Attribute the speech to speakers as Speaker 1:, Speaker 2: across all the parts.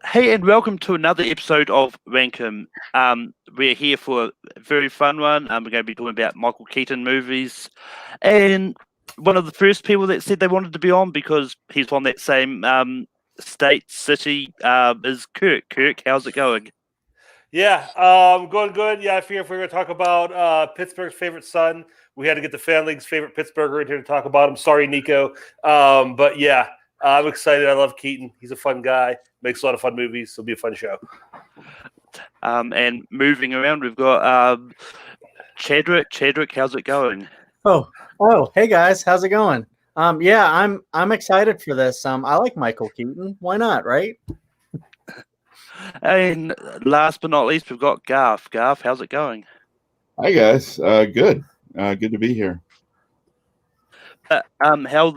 Speaker 1: Hey, and welcome to another episode of Rankum. We're here for a very fun one. We're going to be talking about Michael Keaton movies. And one of the first people that said they wanted to be on because he's from that same city, is Kirk. Kirk, how's it going?
Speaker 2: Yeah, going good. Yeah, I figure if we're going to talk about Pittsburgh's favorite son, we had to get the Fan League's favorite Pittsburgher in here to talk about him. Sorry, Nico. But yeah, I'm excited. I love Keaton. He's a fun guy. Makes a lot of fun movies. It'll be a fun show.
Speaker 1: And moving around, we've got Chadwick. Chadwick, how's it going?
Speaker 3: Hey guys, how's it going? Yeah, I'm excited for this. I like Michael Keaton. Why not, right?
Speaker 1: And last but not least, we've got Garth. Garth, how's it going?
Speaker 4: Hi guys, good. Good to be here.
Speaker 1: How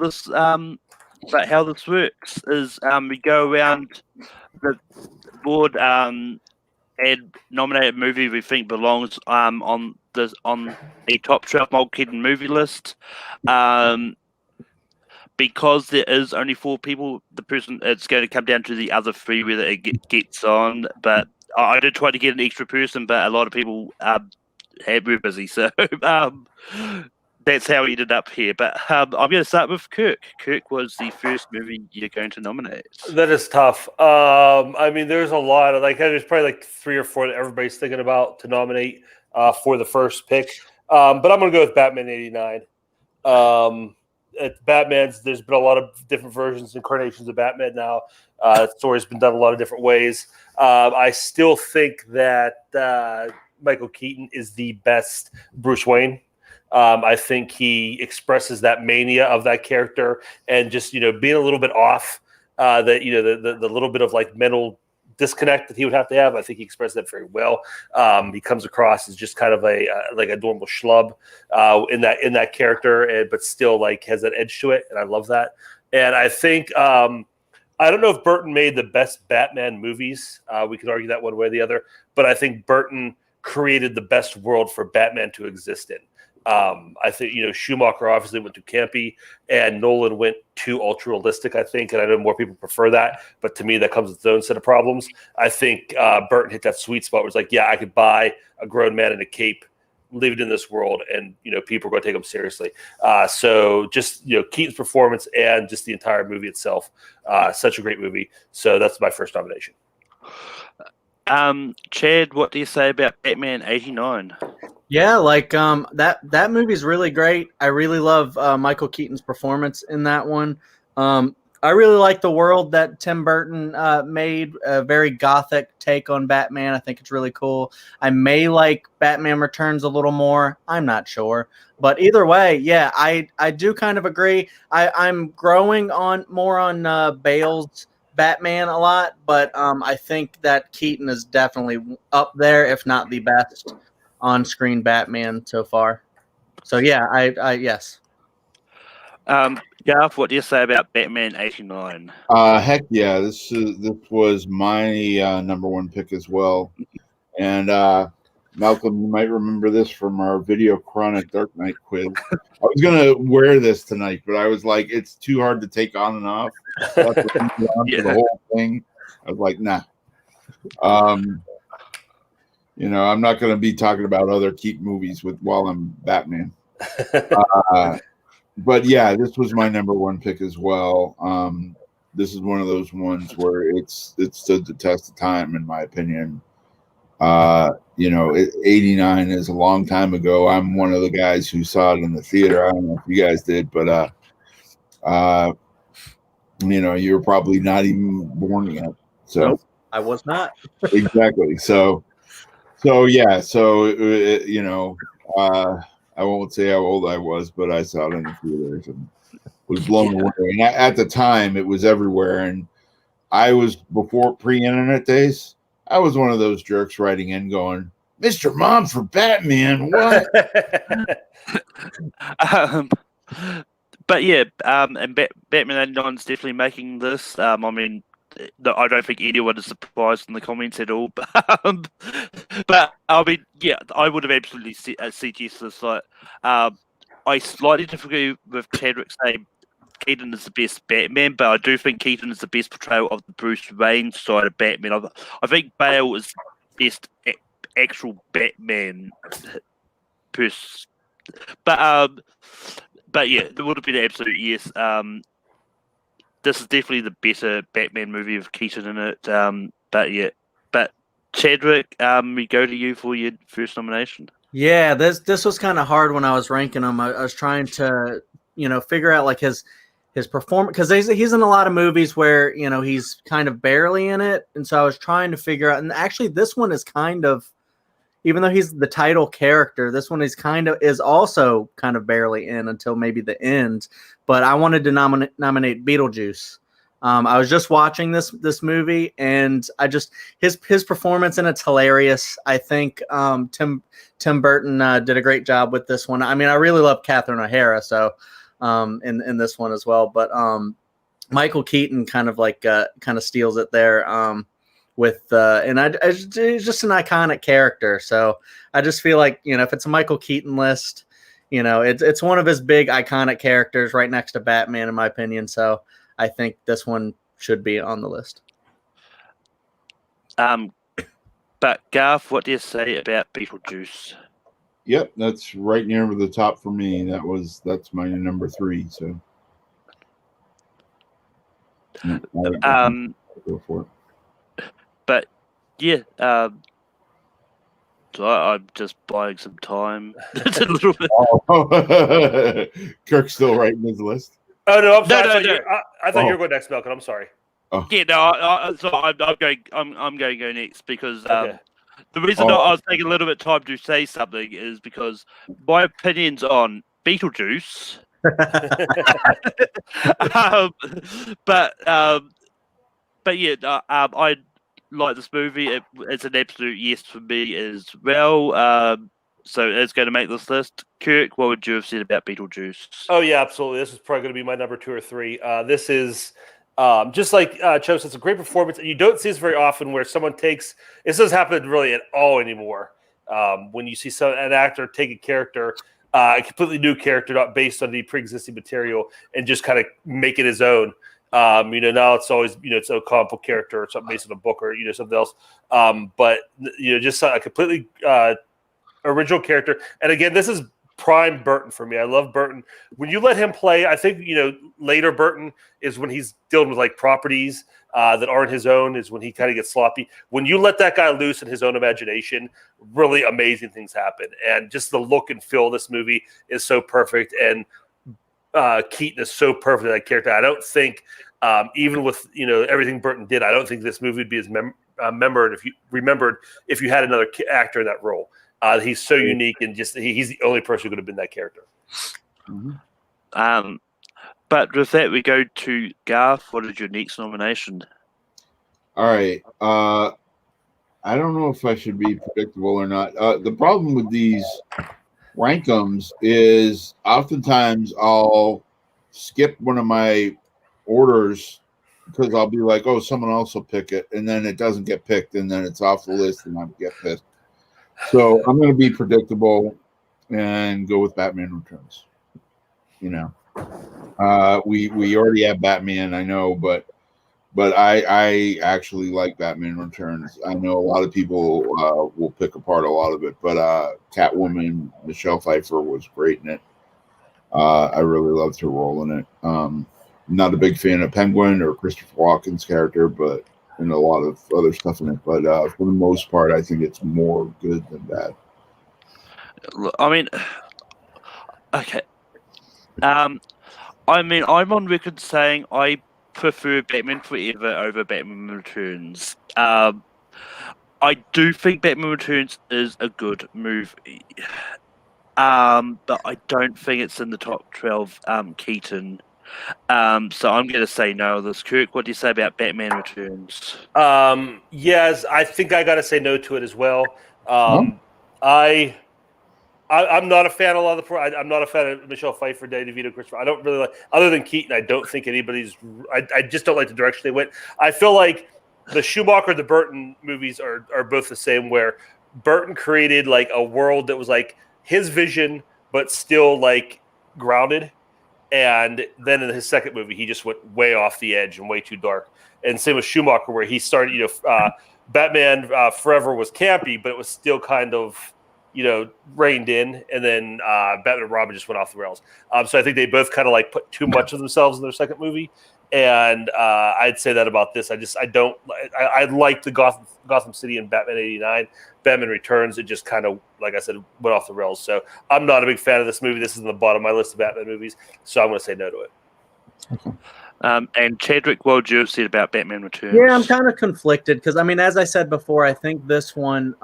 Speaker 1: this works is we go around the board and nominate a movie we think belongs on a top 12 Michael Keaton movie list. Because there is only 4 people, it's going to come down to the other 3 whether it gets on. But I did try to get an extra person, but a lot of people were busy, so that's how we ended up here. But I'm going to start with Kirk. Kirk was the first movie you're going to nominate.
Speaker 2: That is tough. I mean, there's a lot of there's probably like 3 or 4 that everybody's thinking about to nominate for the first pick. But I'm going to go with Batman '89. Batman's, there's been a lot of different versions, incarnations of Batman now. The story's been done a lot of different ways. I still think that Michael Keaton is the best Bruce Wayne. I think he expresses that mania of that character and just, being a little bit off, the little bit of like mental disconnect that he would have to have. I think he expressed that very well. He comes across as just kind of a normal schlub in that character, but still like has that edge to it, and I love that. And I think I don't know if Burton made the best Batman movies. We could argue that one way or the other, but I think Burton created the best world for Batman to exist in. I think, Schumacher obviously went too campy and Nolan went too ultra realistic, I think. And I know more people prefer that, but to me, that comes with its own set of problems. I think Burton hit that sweet spot where it's like, yeah, I could buy a grown man in a cape, live it in this world, and, people are going to take him seriously. So just, Keaton's performance and just the entire movie itself, such a great movie. So that's my first nomination.
Speaker 1: Chad, what do you say about Batman '89?
Speaker 3: Yeah, like that movie's really great. I really love Michael Keaton's performance in that one. I really like the world that Tim Burton made, a very gothic take on Batman. I think it's really cool. I may like Batman Returns a little more. I'm not sure. But either way, yeah, I do kind of agree. I'm growing more on Bale's Batman a lot, but I think that Keaton is definitely up there, if not the best on-screen Batman so far. So yeah, I yes.
Speaker 1: Garth, what do you say about Batman '89?
Speaker 4: Heck yeah, this was my number 1 pick as well. And Malcolm, you might remember this from our Video Chronic Dark Knight quiz. I was gonna wear this tonight, but I was like, it's too hard to take on and off. For the whole thing. I was like, nah. I'm not going to be talking about other Keaton movies while I'm Batman. But yeah, this was my number 1 pick as well. This is one of those ones where it stood the test of time, in my opinion. 89 is a long time ago. I'm one of the guys who saw it in the theater. I don't know if you guys did, but you were probably not even born yet. So
Speaker 3: nope, I was not.
Speaker 4: Exactly. So yeah. So I won't say how old I was, but I saw it in the theaters and was blown away. And at the time, it was everywhere. And I was, before pre-internet days, I was one of those jerks writing in going, "Mr. Mom for Batman, what?"
Speaker 1: But yeah, and Batman '89 is definitely making this. I mean, I don't think anyone is surprised in the comments at all. But I mean, yeah, I would have absolutely suggested this. Like, I slightly disagree with Chadwick saying Keaton is the best Batman, but I do think Keaton is the best portrayal of the Bruce Wayne side of Batman. I think Bale is the best actual Batman person. But yeah, there would have been an absolute yes. This is definitely the better Batman movie with Keaton in it. But Chadwick, we go to you for your first nomination.
Speaker 3: Yeah, this was kind of hard when I was ranking him. I was trying to, figure out like his performance, because he's in a lot of movies where he's kind of barely in it, and so I was trying to figure out. And actually, this one is kind of, even though he's the title character, this one is also kind of barely in until maybe the end. But I wanted to nominate Beetlejuice. I was just watching this movie, and I just his performance in it's hilarious. I think Tim Burton did a great job with this one. I mean, I really love Catherine O'Hara, so in this one as well. But Michael Keaton kind of steals it there. It's just an iconic character. So I just feel like, if it's a Michael Keaton list, it's one of his big iconic characters right next to Batman, in my opinion. So I think this one should be on the list.
Speaker 1: But Garth, what do you say about Beetlejuice?
Speaker 4: Yep, that's right near the top for me. That's my number 3. So go for it.
Speaker 1: But yeah, so I'm just buying some time. It's a little bit.
Speaker 4: Kirk's still writing his list.
Speaker 2: Oh no, I'm sorry.
Speaker 1: No.
Speaker 2: I thought you were going next, Malcolm. I'm sorry.
Speaker 4: Oh.
Speaker 1: Yeah, no. I'm going. I'm going to go next because
Speaker 2: Okay.
Speaker 1: the reason I was taking a little bit of time to say something is because my opinions on Beetlejuice. But yeah, I like this movie. It's an absolute yes for me as well. So it's going to make this list. Kirk, what would you have said about Beetlejuice?
Speaker 2: Oh yeah, absolutely. This is probably going to be my number 2 or 3. This is just like Cho said, it's a great performance, and you don't see this very often where someone takes. This doesn't happen really at all anymore. When you see an actor take a character, a completely new character, not based on the pre-existing material, and just kind of make it his own. Now it's always it's a comic book character or something based on a book or something else. But just a completely original character. And again, this is prime Burton for me. I love Burton. When you let him play, I think later Burton is when he's dealing with like properties that aren't his own, is when he kind of gets sloppy. When you let that guy loose in his own imagination, really amazing things happen. And just the look and feel of this movie is so perfect. And Keaton is so perfect in that character. I don't think, even with everything Burton did, I don't think this movie would be as remembered if you had another actor in that role. He's so unique, and just he's the only person who could have been that character.
Speaker 4: Mm-hmm.
Speaker 1: But with that, we go to Garth. What is your next nomination?
Speaker 4: All right. I don't know if I should be predictable or not. The problem with these rankums is oftentimes I'll skip one of my orders because I'll be like, oh, someone else will pick it, and then it doesn't get picked, and then it's off the list, and I get pissed. So I'm going to be predictable and go with Batman Returns. We already have Batman, I know, but I actually like Batman Returns. I know a lot of people will pick apart a lot of it, but Catwoman, Michelle Pfeiffer was great in it. I really loved her role in it. Not a big fan of Penguin or Christopher Walken's character, but and a lot of other stuff in it, but for the most part, I think it's more good than bad.
Speaker 1: I mean, okay. I'm on record saying I prefer Batman Forever over Batman Returns. I do think Batman Returns is a good movie, but I don't think it's in the top 12. Keaton. So I'm going to say no. This Kirk, what do you say about Batman Returns?
Speaker 2: Yes, I think I got to say no to it as well. I'm not a fan of a lot of I'm not a fan of Michelle Pfeiffer, Danny DeVito, Christopher. I don't really like, other than Keaton. I don't think anybody's. I just don't like the direction they went. I feel like the Schumacher, the Burton movies are both the same. Where Burton created like a world that was like his vision, but still like grounded. and then in his second movie, he just went way off the edge and way too dark. And same with Schumacher, where he started, Batman Forever was campy, but it was still kind of, reined in, and then Batman and Robin just went off the rails. So I think they both kind of like put too much of themselves in their second movie, and I'd say that about this. I liked the Gotham City and Batman '89. Batman Returns, it just kind of, like I said, went off the rails. So I'm not a big fan of this movie. This is in the bottom of my list of Batman movies, so I'm going to say no to it.
Speaker 4: Okay.
Speaker 1: And Chadwick, what would you have said about Batman Returns?
Speaker 3: Yeah, I'm kind of conflicted because, I mean, as I said before, I think this one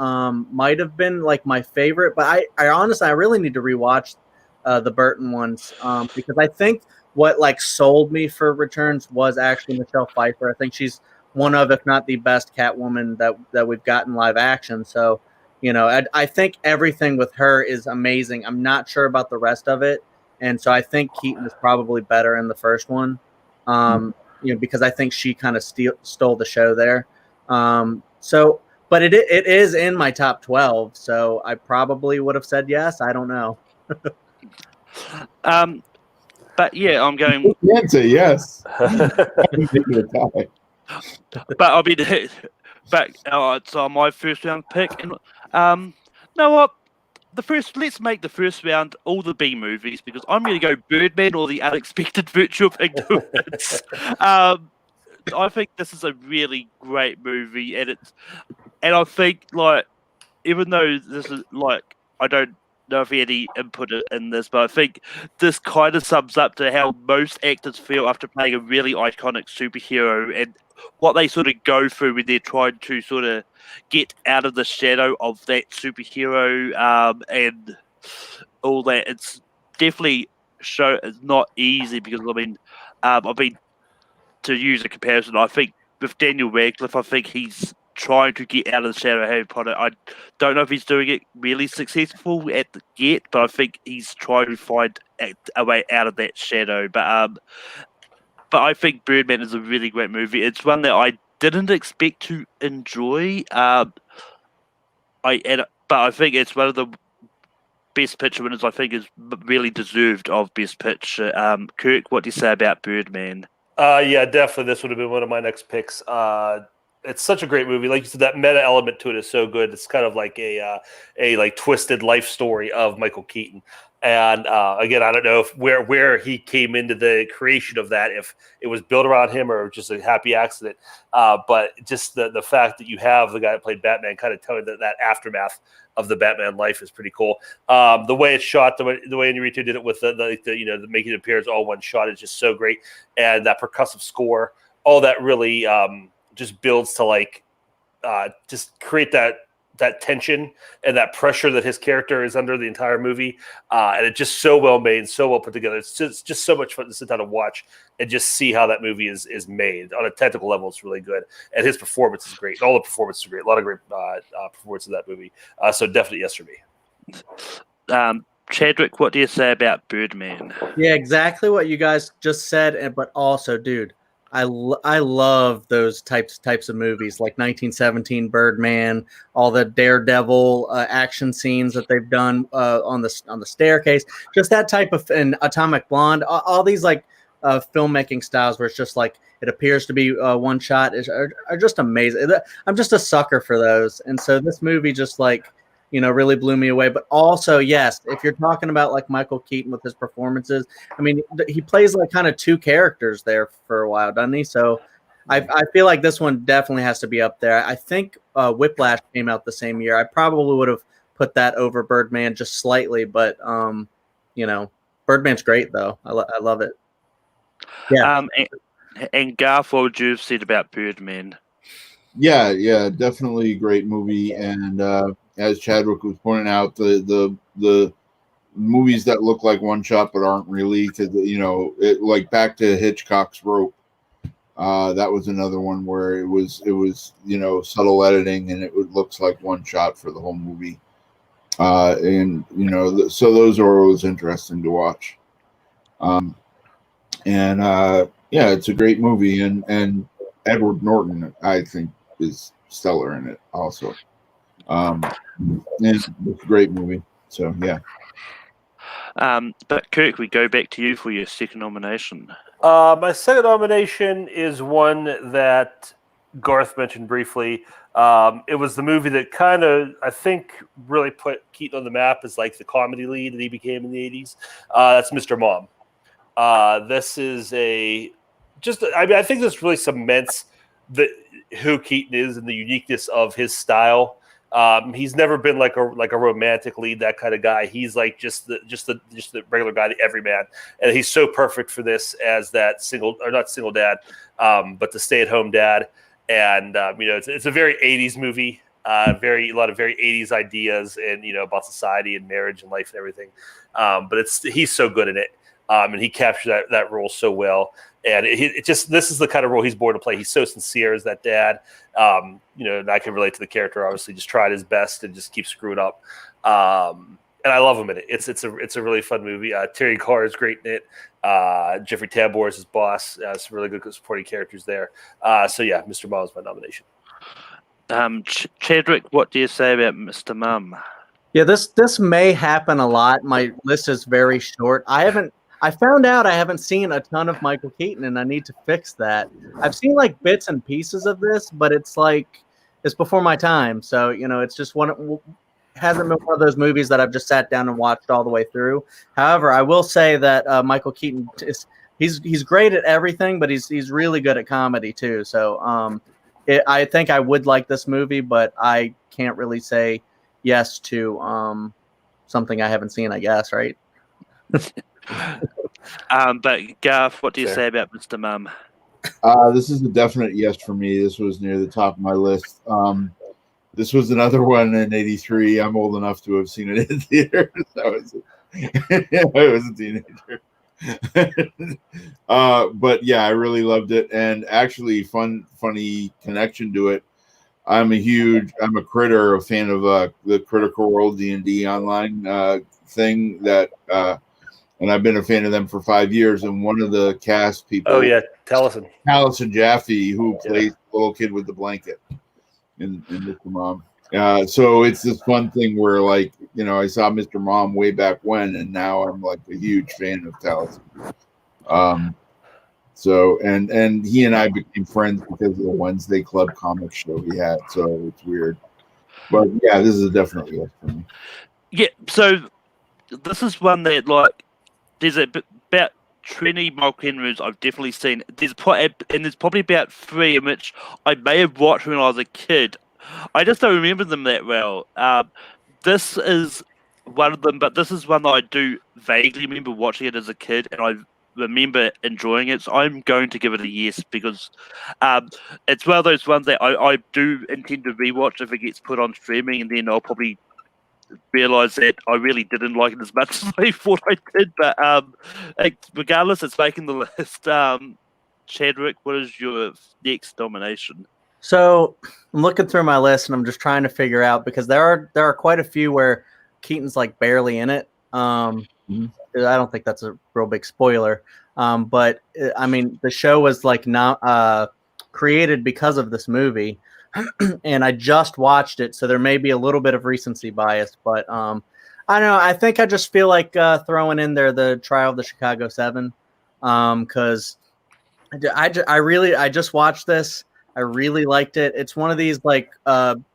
Speaker 3: might have been like my favorite, but I honestly, I really need to rewatch the Burton ones because I think what like sold me for Returns was actually Michelle Pfeiffer. I think she's one of, if not the best Catwoman that we've gotten live action. So, I think everything with her is amazing. I'm not sure about the rest of it, and so I think Keaton is probably better in the first one. Because I think she kind of stole the show there. But it is in my top 12, so I probably would have said yes. I don't know.
Speaker 1: But yeah, I'm going.
Speaker 4: You can't say yes.
Speaker 1: But I'll be back. So my first round pick, and know what? Let's make the first round all the B movies because I'm going to go Birdman or The Unexpected Virtue of Ignorance. I think this is a really great movie, and I think like even though this is like I don't know if he had any input in this, but I think this kind of sums up to how most actors feel after playing a really iconic superhero and what they sort of go through when they're trying to sort of get out of the shadow of that superhero and all that. It's definitely it's not easy because to use a comparison, I think with Daniel Radcliffe, I think he's trying to get out of the shadow of Harry Potter. I don't know if he's doing it really successful yet, but I think he's trying to find a way out of that shadow. But I think Birdman is a really great movie. It's one that I didn't expect to enjoy. But I think it's one of the best picture winners. I think is really deserved of best picture. Kirk, what do you say about Birdman?
Speaker 2: Yeah, definitely. This would have been one of my next picks. It's such a great movie. Like you said, that meta element to it is so good. It's kind of like a like twisted life story of Michael Keaton. And again, I don't know if where he came into the creation of that, if it was built around him or just a happy accident. But just the fact that you have the guy that played Batman kind of telling that aftermath of the Batman life is pretty cool. The way it's shot, the way Inarritu did it with the making it appear as all one shot is just so great. And that percussive score, all that really just builds to like just create that tension and that pressure that his character is under the entire movie. And it's just so well made, so well put together. It's just so much fun to sit down and watch and just see how that movie is made. On a technical level, it's really good. And his performance is great. All the performances are great. A lot of great performances in that movie. So definitely yes for me.
Speaker 1: Chadwick, what do you say about Birdman?
Speaker 3: Yeah, exactly what you guys just said. But also, dude, I love those types of movies like 1917 Birdman, all the Daredevil action scenes that they've done on the staircase, just that type of, and Atomic Blonde, all these like filmmaking styles where it's just like it appears to be one shot are just amazing. I'm just a sucker for those, and so this movie just like really blew me away. But also, yes, if you're talking about like Michael Keaton with his performances, I mean, he plays like kind of two characters there for a while, doesn't he? So I feel like this one definitely has to be up there. I think Whiplash came out the same year. I probably would have put that over Birdman just slightly, but Birdman's great though. I love it. Yeah.
Speaker 1: And Garth, what would you have said about Birdman?
Speaker 4: Yeah, definitely a great movie. And as Chadwick was pointing out, the movies that look like one shot but aren't really, because like back to Hitchcock's Rope, that was another one where it was subtle editing and it looks like one shot for the whole movie. And so those are always interesting to watch. Yeah, it's a great movie, and Edward Norton, I think, is stellar in it also. It's a great movie. So yeah.
Speaker 1: But Kirk, we go back to you for your second nomination.
Speaker 2: My second nomination is one that Garth mentioned briefly. It was the movie that kind of, I think, really put Keaton on the map as like the comedy lead that he became in the 80s. That's Mr. Mom. This is I think this really cements who Keaton is and the uniqueness of his style. He's never been like a romantic lead, that kind of guy. He's like just the regular guy, the everyman, and he's so perfect for this as that not single dad, but the stay-at-home dad. And it's a very 80s movie, a lot of very 80s ideas and about society and marriage and life and everything. But he's so good in it, and he captured that role so well. And this is the kind of role he's born to play. He's so sincere as that dad. And I can relate to the character. Obviously, just tried his best and just keeps screwing up. And I love him in it. It's a really fun movie. Terry Carr is great in it. Jeffrey Tambor is his boss. Some really good supporting characters there. So yeah, Mr. Mom is my nomination.
Speaker 1: Chadwick, what do you say about Mr. Mom?
Speaker 3: Yeah, this may happen a lot. My list is very short. I found out I haven't seen a ton of Michael Keaton, and I need to fix that. I've seen like bits and pieces of this, but it's before my time. So it's just hasn't been one of those movies that I've just sat down and watched all the way through. However, I will say that Michael Keaton he's great at everything, but he's really good at comedy too. So I think I would like this movie, but I can't really say yes to something I haven't seen, I guess, right?
Speaker 1: But Garth, what do you say about Mr. Mum?
Speaker 4: This is a definite yes for me. This was near the top of my list. This was another one in '83. I'm old enough to have seen it in theaters. I was a teenager. But yeah, I really loved it. And actually, funny connection to it. I'm a critter, a fan of the Critical Role D&D online thing that and I've been a fan of them for 5 years. And one of the cast people,
Speaker 2: oh yeah, Taliesin
Speaker 4: Jaffe, who plays the little kid with the blanket in Mr. Mom. So it's this fun thing where I saw Mr. Mom way back when, and now I'm like a huge fan of Taliesin. So and he and I became friends because of the Wednesday Club comic show we had. So it's weird, but yeah, this is a definite yes for me.
Speaker 1: Yeah, so this is one that there's about 20 Michael Keaton movies I've definitely seen. There's probably about 3 in which I may have watched when I was a kid. I just don't remember them that well. This is one of them, but this is one that I do vaguely remember watching it as a kid, and I remember enjoying it. So I'm going to give it a yes because it's one of those ones that I do intend to rewatch if it gets put on streaming, and then I'll probably realize that I really didn't like it as much as I thought I did. But regardless, it's making the list. Chadwick, what is your next nomination?
Speaker 3: So I'm looking through my list and I'm just trying to figure out, because there are quite a few where Keaton's like barely in it. I don't think that's a real big spoiler. But I mean, the show was not created because of this movie. And I just watched it, so there may be a little bit of recency bias, but I don't know. I think I just feel like throwing in there the Trial of the Chicago 7, because I just watched this. I really liked it. It's one of these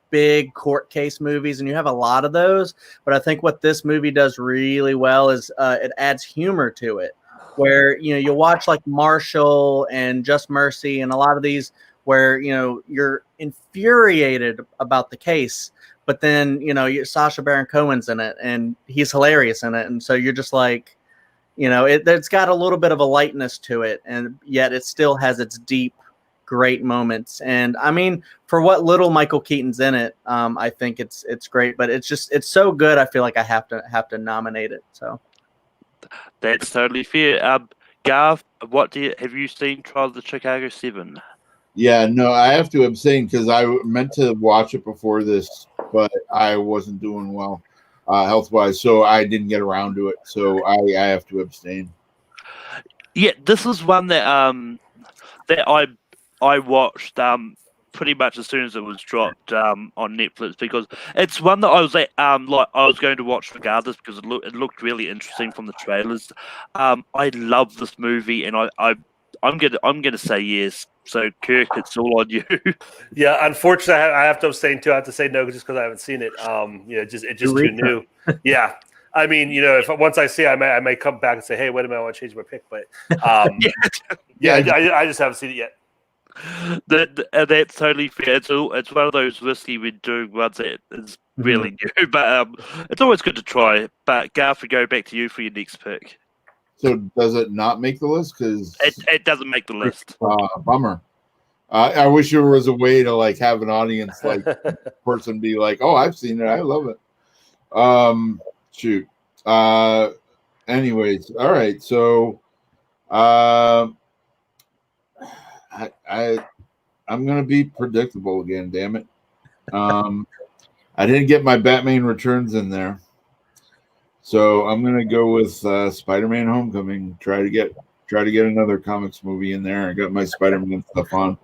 Speaker 3: big court case movies, and you have a lot of those. But I think what this movie does really well is it adds humor to it, where you watch like Marshall and Just Mercy and a lot of these where you're infuriated about the case, but then Sacha Baron Cohen's in it and he's hilarious in it, and so you're just like, it's got a little bit of a lightness to it, and yet it still has its deep, great moments. And I mean, for what little Michael Keaton's in it, I think it's great, but it's so good. I feel like I have to nominate it. So
Speaker 1: that's totally fair. Garth, have you seen Trial of the Chicago 7?
Speaker 4: Yeah, no, I have to abstain because I meant to watch it before this, but I wasn't doing well health-wise, so I didn't get around to it. So I have to abstain. Yeah,
Speaker 1: this is one that I watched pretty much as soon as it was dropped on Netflix, because it's one that I was I was going to watch regardless, because it looked really interesting from the trailers. I love this movie, and I'm gonna say yes. So Kirk, it's all on you.
Speaker 2: Yeah, unfortunately, I have to abstain too. I have to say no just because I haven't seen it. It's just too new. Yeah, I mean, if once I see it, I may come back and say, hey, wait a minute, I want to change my pick. But I just haven't seen it yet.
Speaker 1: That's totally fair. It's one of those risky we're doing ones that is really new, but it's always good to try. But Garth, we go back to you for your next pick.
Speaker 4: So does it not make the list? Because
Speaker 1: it doesn't make the list.
Speaker 4: Bummer. I wish there was a way to like have an audience like person be like, "Oh, I've seen it. I love it." Shoot. Anyways, all right. So, I'm gonna be predictable again. Damn it. I didn't get my Batman Returns in there. So I'm gonna go with Spider-Man: Homecoming. Try to get another comics movie in there. I got my Spider-Man stuff on,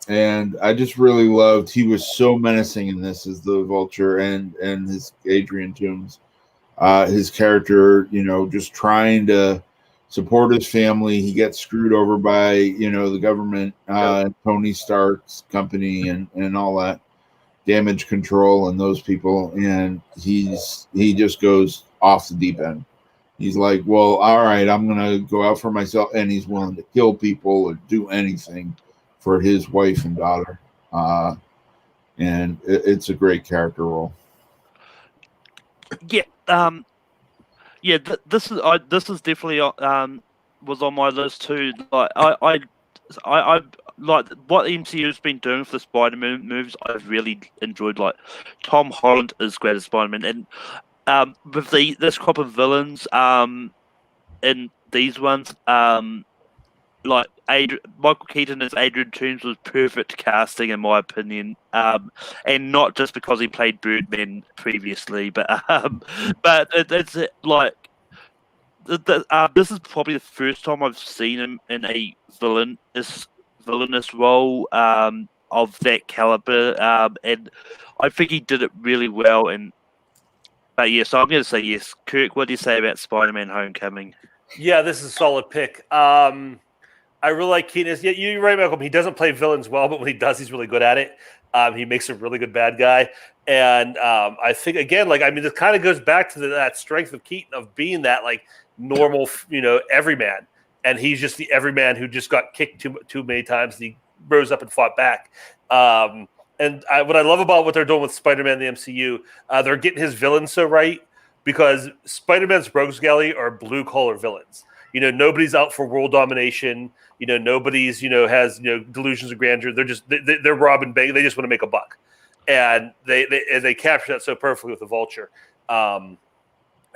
Speaker 4: and I just really loved. He was so menacing in this as the Vulture, and his Adrian Toomes, his character. Just trying to support his family. He gets screwed over by the government, Tony Stark's company, and all that. Damage Control and those people, and he just goes off the deep end. He's like, well, all right, I'm gonna go out for myself, and he's willing to kill people or do anything for his wife and daughter. And it's a great character role.
Speaker 1: Yeah, this is definitely was on my list too. Like I like what MCU's been doing for the Spider-Man movies. I've really enjoyed. Like Tom Holland is great as Spider-Man, and with this crop of villains, in these ones, like Michael Keaton as Adrian Toomes was perfect casting in my opinion, and not just because he played Birdman previously, but it's like. This is probably the first time I've seen him in a villainous role of that caliber, and I think he did it really well. But yeah, so I'm going to say yes. Kirk, what do you say about Spider-Man: Homecoming?
Speaker 2: Yeah, this is a solid pick. I really like Keaton. Yeah, you're right, Malcolm. He doesn't play villains well, but when he does, he's really good at it. He makes a really good bad guy. And I think, again, this kind of goes back to that strength of Keaton of being that, normal, everyman. And he's just the everyman who just got kicked too many times. And he rose up and fought back. And what I love about what they're doing with Spider-Man in the MCU, they're getting his villains so right, because Spider-Man's rogues gallery are blue-collar villains. Nobody's out for world domination. Nobody's, has, delusions of grandeur. They're robbing bank. They just want to make a buck. And they capture that so perfectly with the Vulture.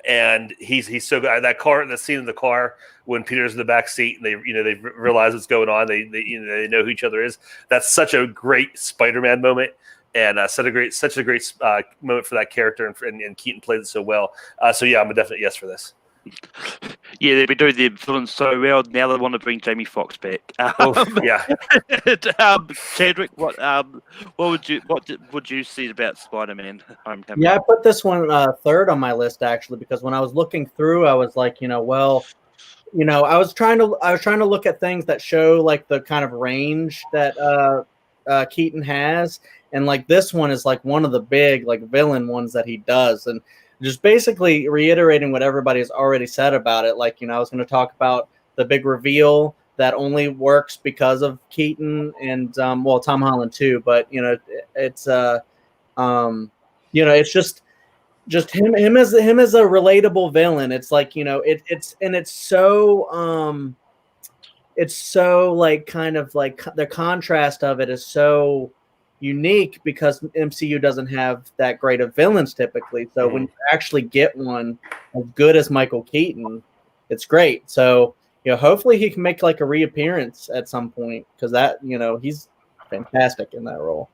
Speaker 2: And he's so good. That scene in the car when Peter's in the back seat and they realize what's going on. They know who each other is. That's such a great Spider-Man moment. And such a great moment for that character, and Keaton played it so well. So yeah, I'm a definite yes for this.
Speaker 1: Yeah, they've been doing the villains so well. Now they want to bring Jamie Foxx back.
Speaker 2: Yeah.
Speaker 1: Chadwick, what would you say about Spider-Man: Homecoming?
Speaker 3: Yeah, I put this one third on my list actually, because when I was looking through, I was like, I was trying to look at things that show like the kind of range that Keaton has, and like this one is like one of the big like villain ones that he does, and just basically reiterating what everybody has already said about it. Like, I was going to talk about the big reveal that only works because of Keaton and Tom Holland too, but it's it's just him as a relatable villain. It's like, it's so like kind of like the contrast of it is so unique because MCU doesn't have that great of villains typically. So when you actually get one as good as Michael Keaton, it's great. So, hopefully he can make like a reappearance at some point, because that, he's fantastic in that role.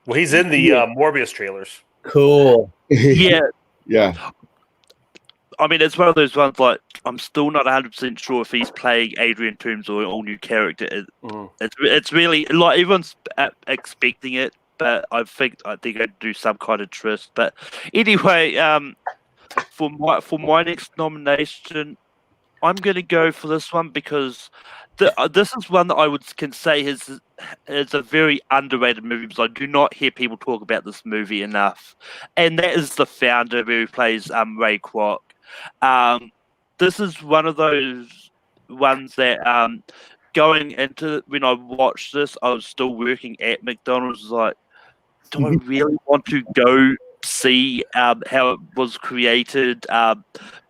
Speaker 2: Well, he's in the Morbius trailers.
Speaker 3: Cool.
Speaker 1: Yeah.
Speaker 4: Yeah.
Speaker 1: I mean, it's one of those ones, like, I'm still not 100% sure if he's playing Adrian Toomes or an all-new character. It's really, like, everyone's expecting it, but I think they're going to do some kind of twist. But anyway, for my next nomination, I'm going to go for this one because this is one that can say is a very underrated movie because I do not hear people talk about this movie enough, and that is The Founder, where he plays Ray Kroc. This is one of those ones that going into when I watched this, I was still working at McDonald's. Like, do I really want to go see how it was created?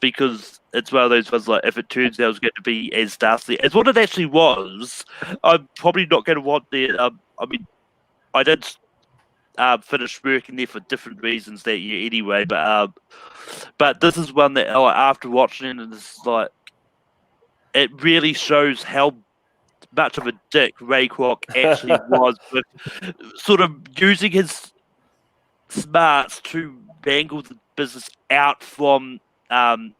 Speaker 1: Because it's one of those ones, like, if it turns out it was going to be as dastardly as what it actually was, I'm probably not going to want the. I mean, I did finish working there for different reasons that year anyway, but this is one that, after watching it, it's like, it really shows how much of a dick Ray Kroc actually was, with sort of using his smarts to wrangle the business out from Ron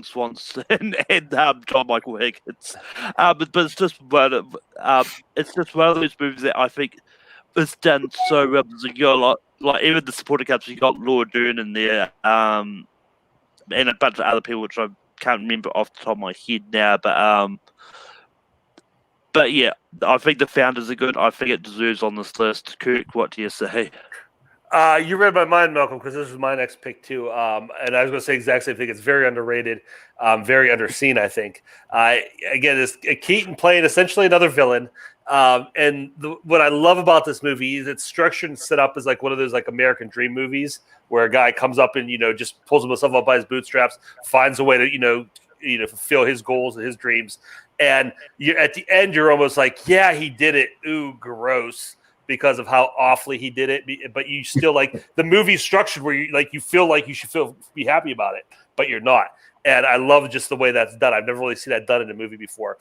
Speaker 1: Swanson and John Michael Higgins. But it's just one of those movies that I think is done so well. You got like even the supporting cast, you got Laura Dern in there, and a bunch of other people which I can't remember off the top of my head now, but yeah, I think The Founders are good. I think it deserves on this list. Kirk, what do you say?
Speaker 2: You read my mind, Malcolm, because this is my next pick too. And I was going to say the exact same thing. It's very underrated, very underseen, I think. Again, it's Keaton playing essentially another villain. And what I love about this movie is it's structured and set up as like one of those like American Dream movies where a guy comes up and, just pulls himself up by his bootstraps, finds a way to, fulfill his goals and his dreams. And at the end, you're almost like, yeah, he did it. Ooh, gross. Because of how awfully he did it, but you still like the movie's structured where you feel like you should be happy about it, but you're not. And I love just the way that's done. I've never really seen that done in a movie before.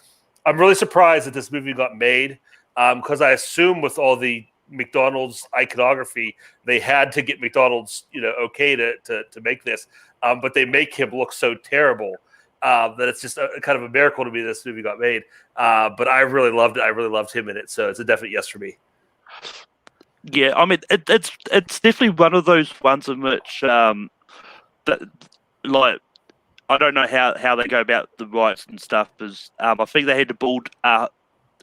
Speaker 2: I'm really surprised that this movie got made because I assume with all the McDonald's iconography, they had to get McDonald's okay to make this, but they make him look so terrible that it's just a kind of a miracle to me this movie got made. But I really loved it. I really loved him in it, so it's a definite yes for me.
Speaker 1: Yeah, I mean, it's definitely one of those ones in which, that, like, I don't know how they go about the rights and stuff, because I think they had to build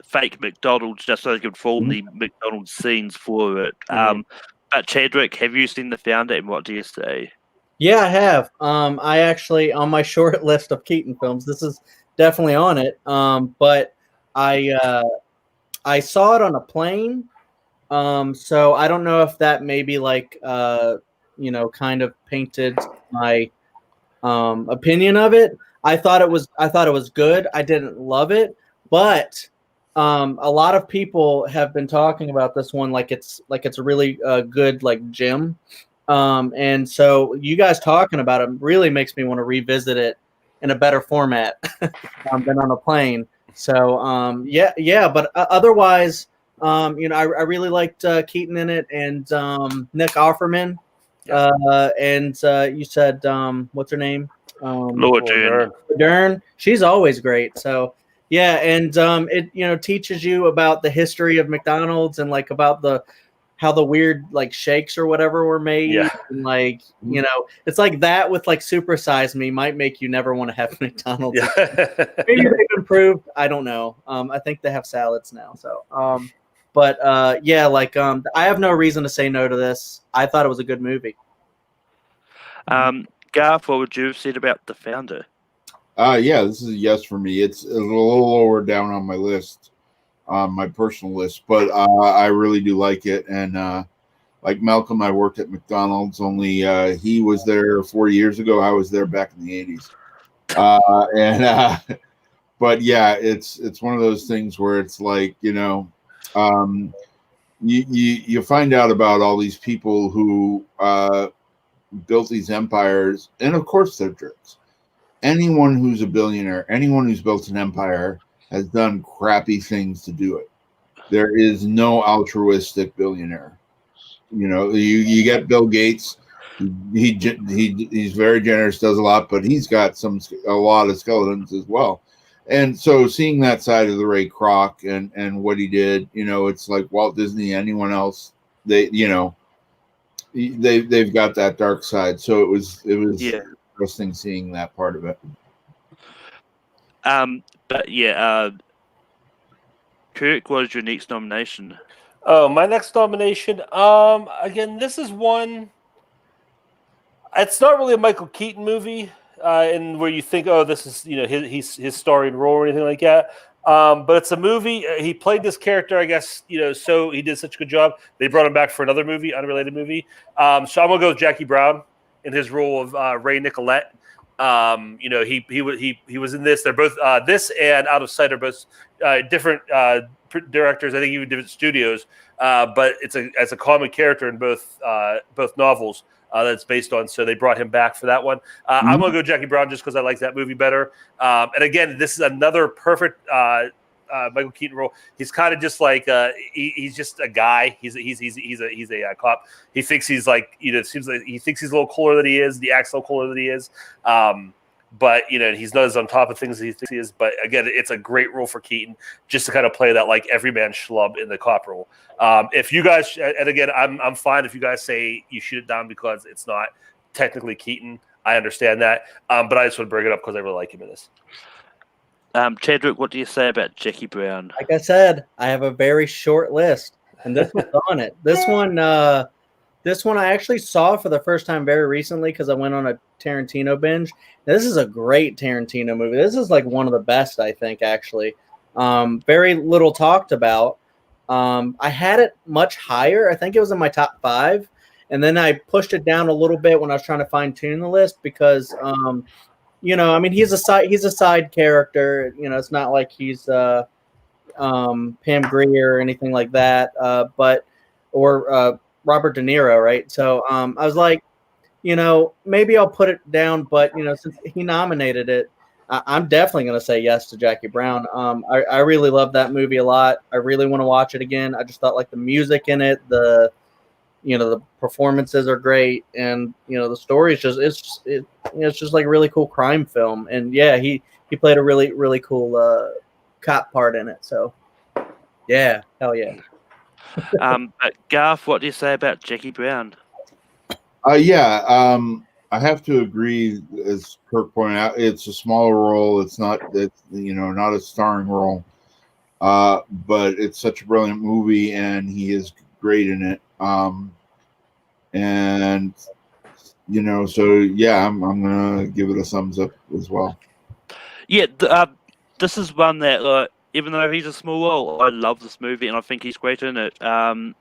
Speaker 1: fake McDonald's just so they could film the McDonald's scenes for it. But Chadwick, have you seen The Founder, and what do you say?
Speaker 3: Yeah, I have. I actually, on my short list of Keaton films, this is definitely on it. But I saw it on a plane. So I don't know if that maybe like kind of painted my opinion of it. I thought it was good. I didn't love it, but a lot of people have been talking about this one like it's a really good like gem. And so you guys talking about it really makes me want to revisit it in a better format than on a plane. So yeah, but otherwise. I really liked Keaton in it, and Nick Offerman, and you said what's her name?
Speaker 1: Laura
Speaker 3: Dern. She's always great. So yeah, and it teaches you about the history of McDonald's and like about how the weird like shakes or whatever were made.
Speaker 2: Yeah.
Speaker 3: And like it's like that with like Super Size Me might make you never want to have McDonald's.
Speaker 2: Yeah.
Speaker 3: Maybe they've improved. I don't know. I think they have salads now. So But I have no reason to say no to this. I thought it was a good movie.
Speaker 1: Garth, what would you have said about The Founder?
Speaker 4: Yeah, this is a yes for me. It's a little lower down on my list, my personal list, but I really do like it. And like Malcolm, I worked at McDonald's. Only he was there 40 years ago. I was there back in the 80s. But yeah, it's one of those things where it's like you find out about all these people who built these empires, and of course they're jerks. Anyone who's a billionaire, anyone who's built an empire has done crappy things to do it. There is no altruistic billionaire. You get Bill Gates, He's very generous, does a lot, but he's got a lot of skeletons as well. And so seeing that side of the Ray Kroc and what he did, it's like Walt Disney, anyone else, they've got that dark side. So it was interesting seeing that part of it.
Speaker 1: But yeah, Kirk, what is your next nomination?
Speaker 2: Oh, my next nomination. Again, this is one. It's not really a Michael Keaton movie, in where you think, oh, this is his starring role or anything like that. But it's a movie. He played this character, I guess. So he did such a good job. They brought him back for another movie, unrelated movie. So I'm gonna go with Jackie Brown in his role of Ray Nicolette. He was in this. They're both this and Out of Sight are both different directors. I think even different studios. But it's a common character in both novels that's based on. So they brought him back for that one. I'm gonna go Jackie Brown just because I like that movie better. And again, this is another perfect Michael Keaton role. He's kind of just like he's just a guy. He's a cop. He thinks he's like it seems like he thinks he's a little cooler than he is. He acts a little cooler than he is. But he's not as on top of things as he thinks he is. But again, it's a great role for Keaton just to kind of play that like everyman schlub in the cop role. If you guys, and again, I'm fine if you guys say you shoot it down because it's not technically Keaton. I understand that, but I just want to bring it up because I really like him in this.
Speaker 1: Chadwick, what do you say about Jackie Brown?
Speaker 3: Like I said, I have a very short list, and this one's on it. This one I actually saw for the first time very recently because I went on a Tarantino binge. This is a great Tarantino movie. This is like one of the best, I think, actually. Very little talked about. I had it much higher. I think it was in my top 5, and then I pushed it down a little bit when I was trying to fine tune the list because. He's a side character. It's not like he's Pam Grier or anything like that. Or Robert De Niro, right? So I was like, maybe I'll put it down. But since he nominated it, I'm definitely going to say yes to Jackie Brown. I really love that movie a lot. I really want to watch it again. I just thought like the music in it, the performances are great, and the story is just it's just like a really cool crime film. And yeah, he played a really really cool cop part in it. So yeah, hell yeah.
Speaker 1: But Garth, what do you say about Jackie Brown?
Speaker 4: I have to agree. As Kirk pointed out, it's a smaller role. It's not not a starring role, but it's such a brilliant movie, and he is great in it. And so yeah, I'm gonna give it a thumbs up as well.
Speaker 1: Yeah, this is one that even though he's a small role, I love this movie and I think he's great in it. And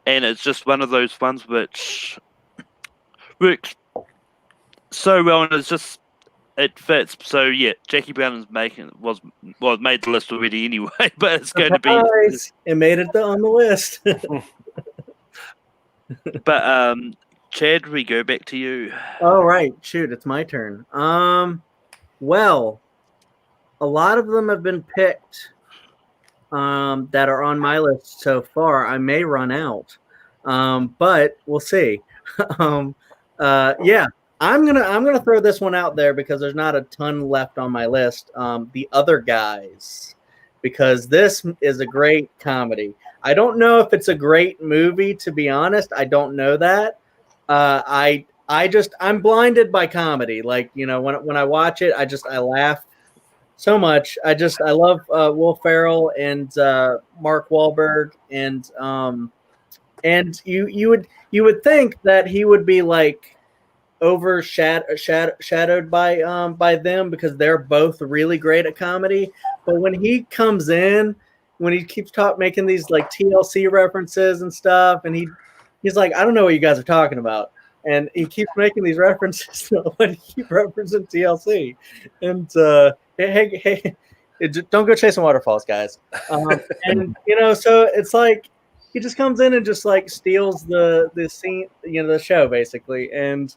Speaker 1: it's just one of those ones which works so well, and it fits. So yeah, Jackie Brown is made the list already anyway, but it's going to be.
Speaker 3: It made it on the list.
Speaker 1: But Chad, we go back to you.
Speaker 3: Oh right, shoot, it's my turn. Well, a lot of them have been picked that are on my list so far. I may run out, but we'll see. Yeah, I'm gonna throw this one out there because there's not a ton left on my list. The Other Guys, because this is a great comedy. I don't know if it's a great movie, to be honest. I don't know that. I'm blinded by comedy. Like, when I watch it, I laugh so much. I love Will Ferrell and Mark Wahlberg, and you would think that he would be like overshadowed by them because they're both really great at comedy. But when he comes in, when he keeps making these like TLC references and stuff, and he's like, I don't know what you guys are talking about, and he keeps making these references when he keeps referencing TLC, and hey, don't go chasing waterfalls, guys. And so it's like he just comes in and just like steals the scene, the show basically, and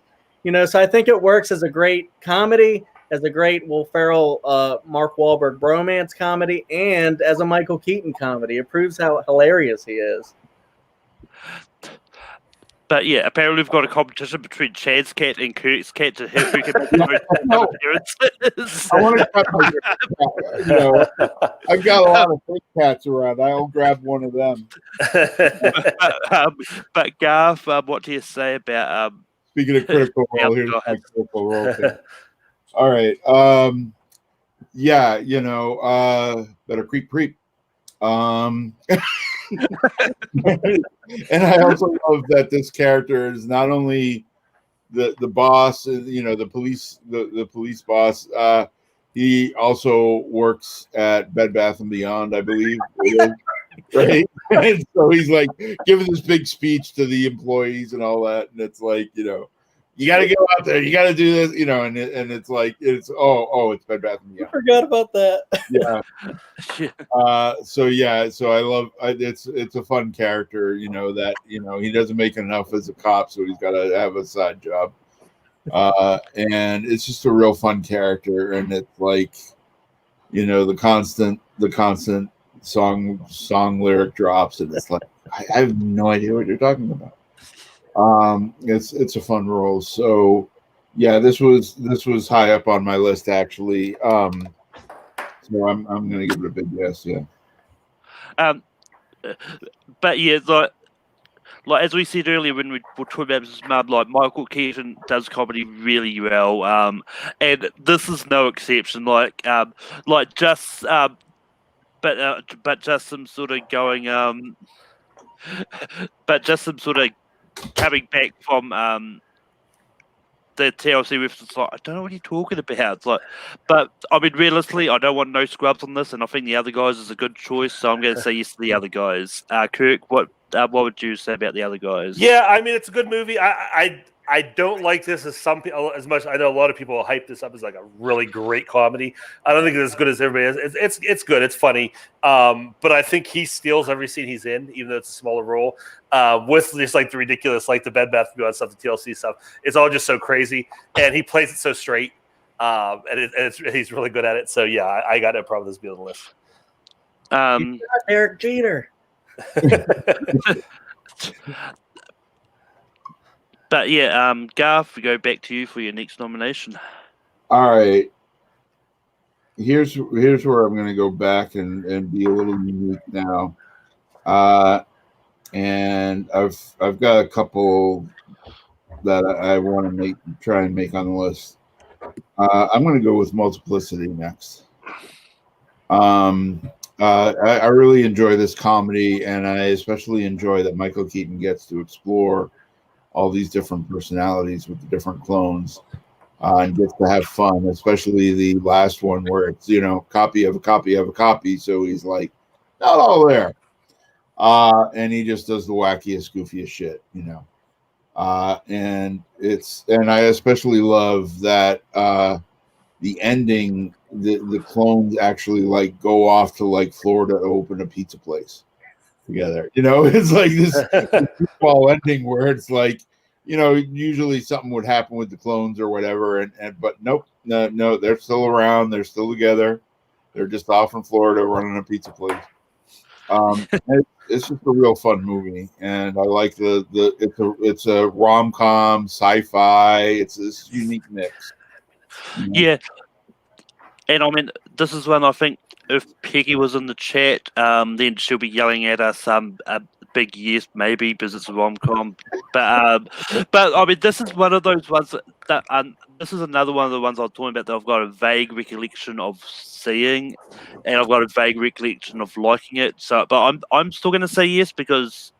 Speaker 3: so I think it works as a great comedy, as a great Will Ferrell, Mark Wahlberg bromance comedy, and as a Michael Keaton comedy. It proves how hilarious he is.
Speaker 1: But yeah, apparently we've got a competition between Chad's cat and Kirk's cat to who can make the most appearances.
Speaker 4: I want to grab my cat. I've got a lot of fake cats around. I'll grab one of them.
Speaker 1: But Garth, what do you say about
Speaker 4: Speaking of critical role, here's my critical role. All right. Yeah, better creep. And I also love that this character is not only the boss, the police boss. He also works at Bed Bath and Beyond, I believe. Right? And so he's like giving this big speech to the employees and all that, and it's like, you got to go out there, you got to do this, and it's like it's Bed Bath and Beyond.
Speaker 3: I forgot about that.
Speaker 4: Yeah. So I love it's a fun character, that he doesn't make enough as a cop, so he's got to have a side job. And it's just a real fun character, and it's like, the constant song lyric drops, and it's like I have no idea what you're talking about. It's a fun role. So yeah, this was high up on my list actually. So I'm gonna give it a big yes. Yeah.
Speaker 1: But yeah, like as we said earlier when we were talking about his mum, like Michael Keaton does comedy really well, and this is no exception. But just some sort of going, but just some sort of coming back from the TLC reference, like, I don't know what you're talking about. It's like, but I mean, realistically, I don't want no scrubs on this, and I think the other guys is a good choice, so I'm going to say yes to the other guys. Kirk, what would you say about the other guys?
Speaker 2: Yeah, I mean, it's a good movie. I don't like this as much. I know a lot of people hype this up as like a really great comedy. I don't think it's as good as everybody is. It's good. It's funny. But I think he steals every scene he's in, even though it's a smaller role. With just like the ridiculous, like the Bed Bath & Beyond stuff, the TLC stuff. It's all just so crazy, and he plays it so straight. He's really good at it. So yeah, I got no problem with this being on the list.
Speaker 3: Derek Jeter.
Speaker 1: But yeah, Garth, we go back to you for your next nomination.
Speaker 4: All right. Here's where I'm going to go back and be a little unique now. And I've got a couple that I want to try and make on the list. I'm going to go with Multiplicity next. I really enjoy this comedy, and I especially enjoy that Michael Keaton gets to explore all these different personalities with the different clones, and gets to have fun, especially the last one where it's, copy of a copy of a copy. So he's like, not all there. And he just does the wackiest, goofiest shit, and I especially love that, the ending, the clones actually like go off to like Florida to open a pizza place together. It's like this small ending where it's like, usually something would happen with the clones or whatever, but nope, no, they're still around, they're still together, they're just off in Florida running a pizza place. It's just a real fun movie, and I like it's a rom-com, sci-fi. It's this unique mix.
Speaker 1: Yeah, and I mean, this is one I think if Peggy was in the chat, then she'll be yelling at us a big yes maybe because it's a rom-com. But I mean, this is one of those ones that this is another one of the ones I was talking about that I've got a vague recollection of seeing, and I've got a vague recollection of liking it. So, but I'm still going to say yes because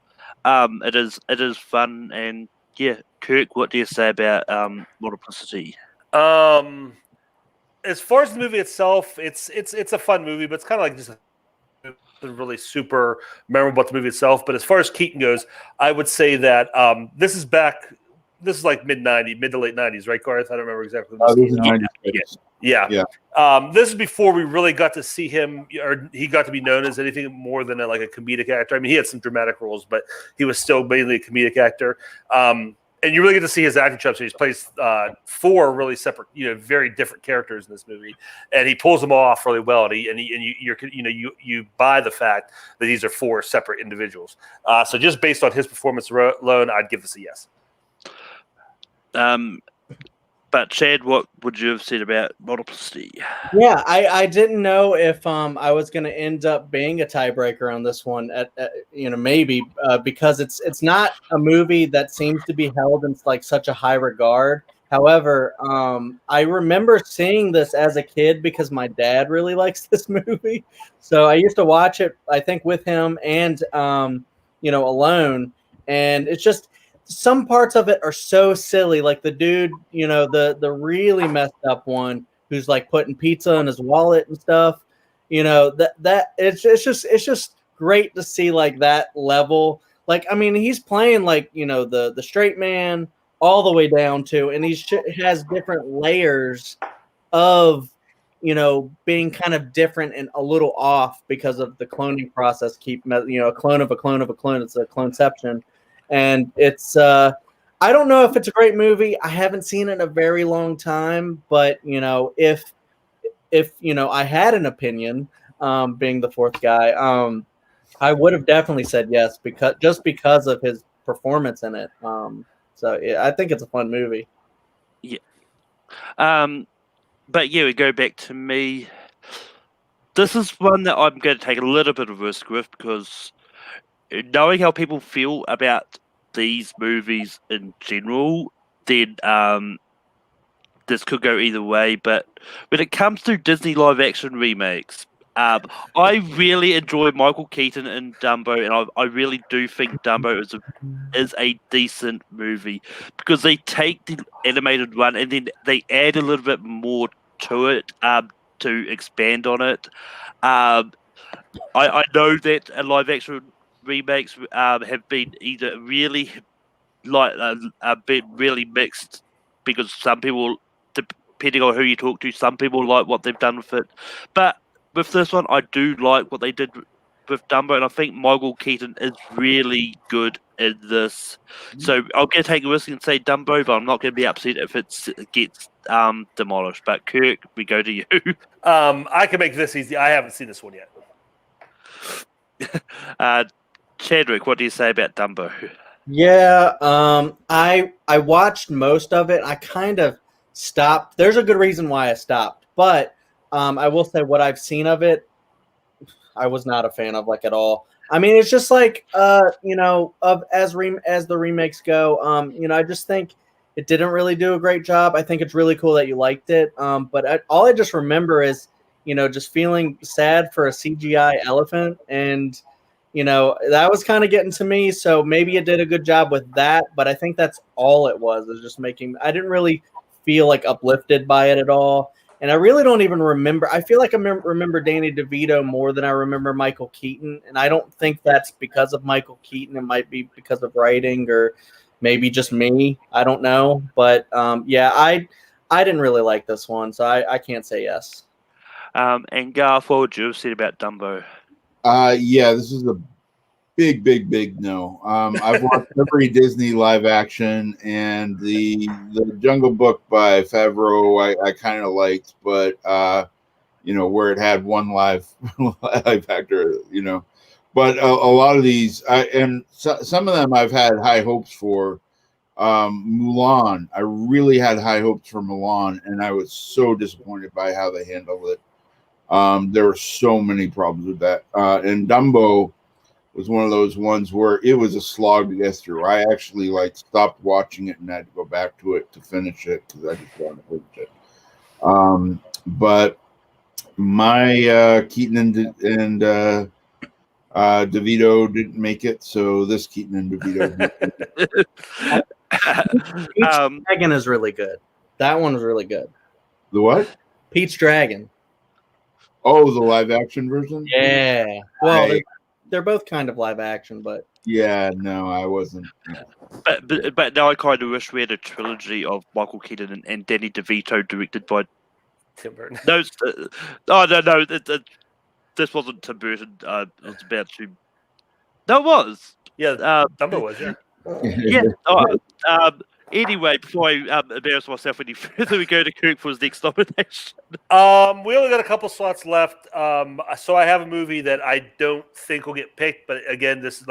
Speaker 1: it is fun, and yeah. Kirk, what do you say about Multiplicity?
Speaker 2: As far as the movie itself, it's a fun movie, but it's kind of like just really super memorable about the movie itself. But as far as Keaton goes, I would say that this is like mid to late 90s, right, Garth? I don't remember exactly. Yeah. This is before we really got to see him, or he got to be known as anything more than like a comedic actor. I mean, he had some dramatic roles, but he was still mainly a comedic actor. and you really get to see his acting chops. He plays 4 really separate, very different characters in this movie, and he pulls them off really well. And you buy the fact that these are 4 separate individuals. So just based on his performance alone, I'd give this a yes.
Speaker 1: But Chad, what would you have said about Multiplicity?
Speaker 3: Yeah, I didn't know if I was going to end up being a tiebreaker on this one. Maybe because it's not a movie that seems to be held in like such a high regard. However, I remember seeing this as a kid because my dad really likes this movie, so I used to watch it. I think with him and alone, and it's just. Some parts of it are so silly, like the dude, the really messed up one who's like putting pizza in his wallet and stuff. That it's just great to see like that level. Like, I mean, he's playing like the straight man all the way down to, and he has different layers of being kind of different and a little off because of the cloning process. A clone of a clone of a clone. It's a cloneception. And it's I don't know if it's a great movie. I haven't seen it in a very long time, but if I had an opinion, being the 4th guy, I would have definitely said yes because of his performance in it. So yeah, I think it's a fun movie.
Speaker 1: Yeah. But yeah, we go back to me. This is one that I'm going to take a little bit of risk with because knowing how people feel about these movies in general, then this could go either way. But when it comes to Disney live-action remakes, I really enjoy Michael Keaton in Dumbo, and I really do think Dumbo is a decent movie because they take the animated one and then they add a little bit more to it to expand on it. I know that a live-action remakes have been either really a bit really mixed because some people, depending on who you talk to, some people like what they've done with it. But with this one, I do like what they did with Dumbo, and I think Michael Keaton is really good in this. So I'm going to take a risk and say Dumbo, but I'm not going to be upset if it gets demolished. But Kirk, we go to you.
Speaker 2: I can make this easy. I haven't seen this one yet.
Speaker 1: Chadwick, what do you say about Dumbo?
Speaker 3: Yeah, I watched most of it. I kind of stopped. There's a good reason why I stopped, but I will say what I've seen of it, I was not a fan of like at all. I mean, it's just like as the remakes go, I just think it didn't really do a great job. I think it's really cool that you liked it, but all I just remember is just feeling sad for a CGI elephant and. That was kind of getting to me. So maybe it did a good job with that, but I think that's all it was just I didn't really feel like uplifted by it at all. And I really don't even remember. I feel like I remember Danny DeVito more than I remember Michael Keaton. And I don't think that's because of Michael Keaton. It might be because of writing or maybe just me. I don't know. But yeah, I didn't really like this one. So I can't say yes.
Speaker 1: And Garth, what would you have said about Dumbo?
Speaker 4: Yeah, this is a big no. I've watched every Disney live action, and the Jungle Book by Favreau I kind of liked, but where it had one live actor, but a lot of these some of them I've had high hopes for. Mulan, I really had high hopes for Mulan, and I was so disappointed by how they handled it. There were so many problems with that. And Dumbo was one of those ones where it was a slog to get through. I actually stopped watching it and had to go back to it to finish it because I just wanted to finish it. But my Keaton and DeVito didn't make it, so this Keaton and DeVito.
Speaker 3: Pete's Dragon is really good. That one was really good.
Speaker 4: The what?
Speaker 3: Pete's Dragon.
Speaker 4: Oh, the live action version?
Speaker 3: Yeah. Well, they're both kind of live action, but
Speaker 4: yeah, no, I wasn't.
Speaker 1: But now I kind of wish we had a trilogy of Michael Keaton and Danny DeVito directed by
Speaker 2: Tim Burton.
Speaker 1: No, this wasn't Tim Burton. I was about to. No, it was.
Speaker 2: Yeah, Dumbo was. Yeah.
Speaker 1: Yeah. Anyway, before I embarrass myself any further, we go to Kirk for his next nomination.
Speaker 2: We only got a couple slots left. So I have a movie that I don't think will get picked, but again, this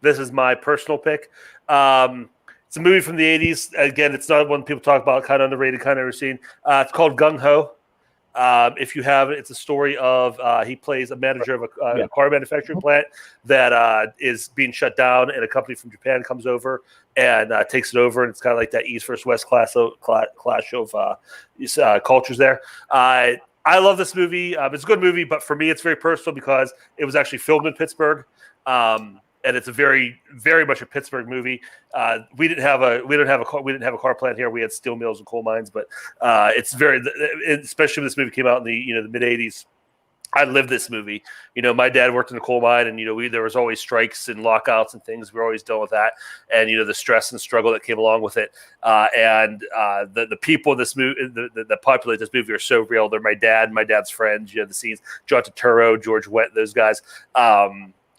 Speaker 2: is my personal pick. It's a movie from the 80s. Again, it's not one people talk about, kind of underrated, kind of never seen. It's called Gung Ho. If you have it, it's a story of he plays a manager of a car manufacturing plant that is being shut down, and a company from Japan comes over and takes it over, and it's kind of like that East versus West clash of cultures there. I love this movie. It's a good movie, but for me, it's very personal because it was actually filmed in Pittsburgh. And it's a very, very much a Pittsburgh movie. We didn't have a car plant here. We had steel mills and coal mines, but it's very, especially when this movie came out in the mid '80s. I lived this movie. My dad worked in the coal mine, and there was always strikes and lockouts and things. We were always dealing with that, and the stress and struggle that came along with it. And the people in this movie that populate this movie are so real. They're my dad's friends. The scenes, John Turturro, George Wendt, those guys.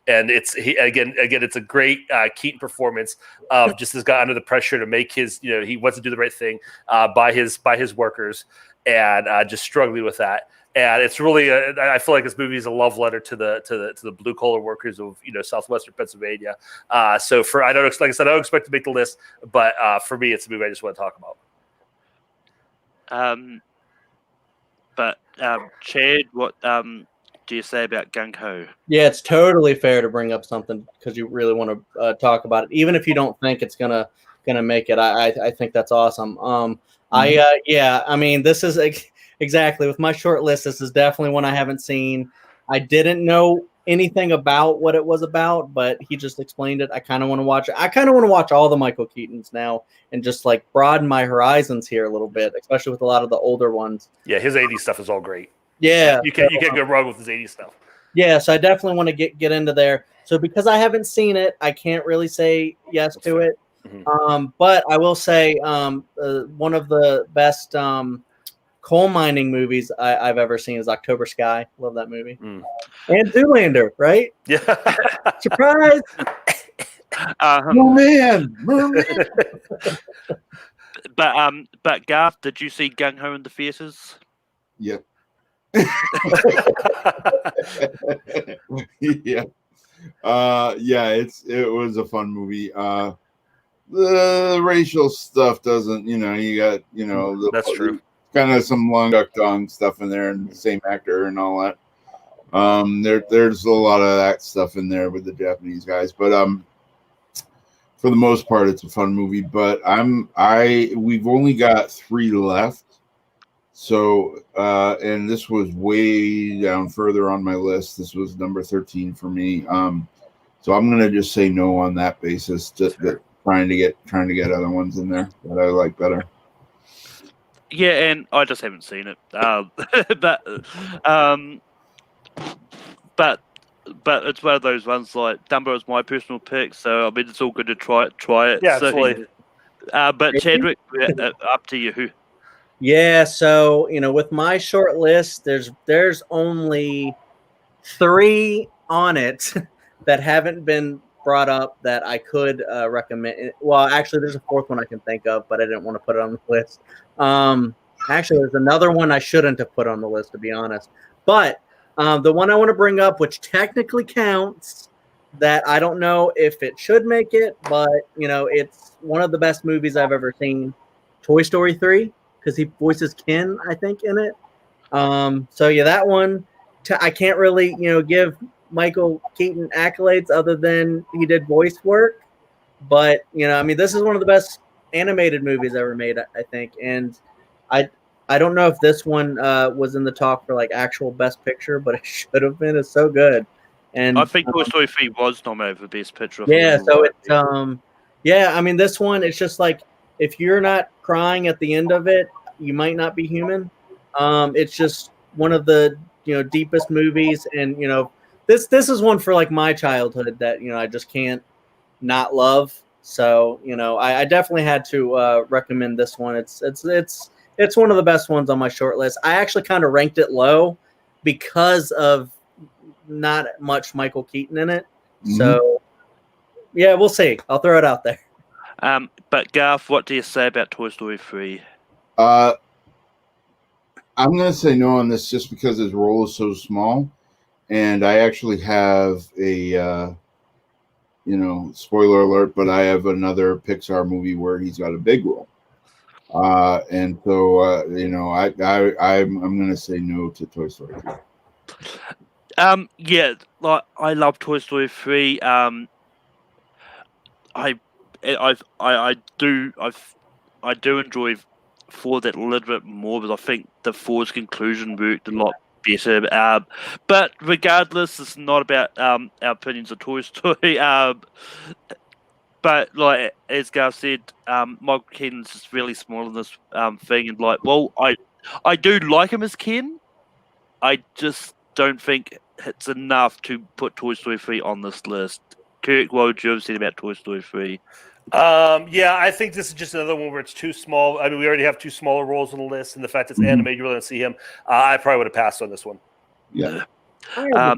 Speaker 2: And it's it's a great Keaton performance of just this guy under the pressure to make his, he wants to do the right thing by his workers, and just struggling with that. And it's really, I feel like this movie is a love letter to the blue collar workers of southwestern Pennsylvania. So I don't expect to make the list, but for me, it's a movie I just want to talk about.
Speaker 1: But Chad, what do you say about Gung Ho?
Speaker 3: Yeah, it's totally fair to bring up something because you really want to talk about it, even if you don't think it's gonna make it. I think that's awesome. I mean, this is exactly with my short list. This is definitely one I haven't seen. I didn't know anything about what it was about, but he just explained it. I kind of want to watch it. I kind of want to watch all the Michael Keatons now and just broaden my horizons here a little bit, especially with a lot of the older ones.
Speaker 2: Yeah, his 80s stuff is all great.
Speaker 3: Yeah,
Speaker 2: you can't go wrong with his 80s stuff.
Speaker 3: Yeah, so I definitely want to get into there. So because I haven't seen it, I can't really say yes to it. Mm-hmm. But I will say one of the best coal mining movies I've ever seen is October Sky. Love that movie. And Zoolander, right?
Speaker 2: Yeah.
Speaker 3: Surprise!
Speaker 4: Merman.
Speaker 1: But Garth, did you see Gung Ho in the theaters?
Speaker 4: Yep. Yeah. It was a fun movie. The racial stuff doesn't, you got,
Speaker 2: that's true.
Speaker 4: Kind of some Long Duck Dong stuff in there, and the same actor and all that. There's a lot of that stuff in there with the Japanese guys, but for the most part, it's a fun movie. But we've only got 3 left. So, and this was way down further on my list. This was number 13 for me. So I'm gonna just say no on that basis. Just trying to get other ones in there that I like better.
Speaker 1: Yeah, and I just haven't seen it. But it's one of those ones like Dumbo is my personal pick. So I mean, it's all good to try it.
Speaker 2: Yeah,
Speaker 1: so,
Speaker 2: absolutely.
Speaker 1: But Chadwick, up to you.
Speaker 3: Yeah, so with my short list, there's only 3 on it that haven't been brought up that I could recommend. Well, actually, there's a 4th one I can think of, but I didn't want to put it on the list. Actually, there's another one I shouldn't have put on the list, to be honest. But the one I want to bring up, which technically counts, that I don't know if it should make it, but it's one of the best movies I've ever seen. Toy Story 3. Because he voices Ken, I think, in it. So yeah, that one, I can't really, give Michael Keaton accolades other than he did voice work. But I mean, this is one of the best animated movies ever made, I think. And I don't know if this one was in the talk for actual Best Picture, but it should have been. It's so good. And
Speaker 1: I think Toy Story 3 was nominated for Best Picture.
Speaker 3: Yeah, so it's I mean, this one, it's just if you're not crying at the end of it, you might not be human. It's just one of the deepest movies, and this is one for my childhood that I just can't not love. So I definitely had to recommend this one. It's one of the best ones on my short list. I actually kind of ranked it low because of not much Michael Keaton in it. Mm-hmm. So yeah, we'll see. I'll throw it out there.
Speaker 1: But Garth, what do you say about Toy Story 3?
Speaker 4: I'm going to say no on this just because his role is so small. And I actually have a, spoiler alert, but I have another Pixar movie where he's got a big role. And so, I'm going to say no to Toy Story 3.
Speaker 1: Yeah, like I love Toy Story 3. I do enjoy 4 that a little bit more, but I think the 4's conclusion worked a lot better. But regardless, it's not about our opinions of Toy Story. But like as Garth said, Michael Keaton's just really small in this thing, and I do like him as Ken. I just don't think it's enough to put Toy Story 3 on this list. Kirk, what would you have said about Toy Story 3?
Speaker 2: Yeah, I think this is just another one where it's too small. I mean, we already have 2 smaller roles on the list, and the fact it's animated, you really don't see him. I probably would have passed on this one.
Speaker 4: Yeah.
Speaker 1: Yeah,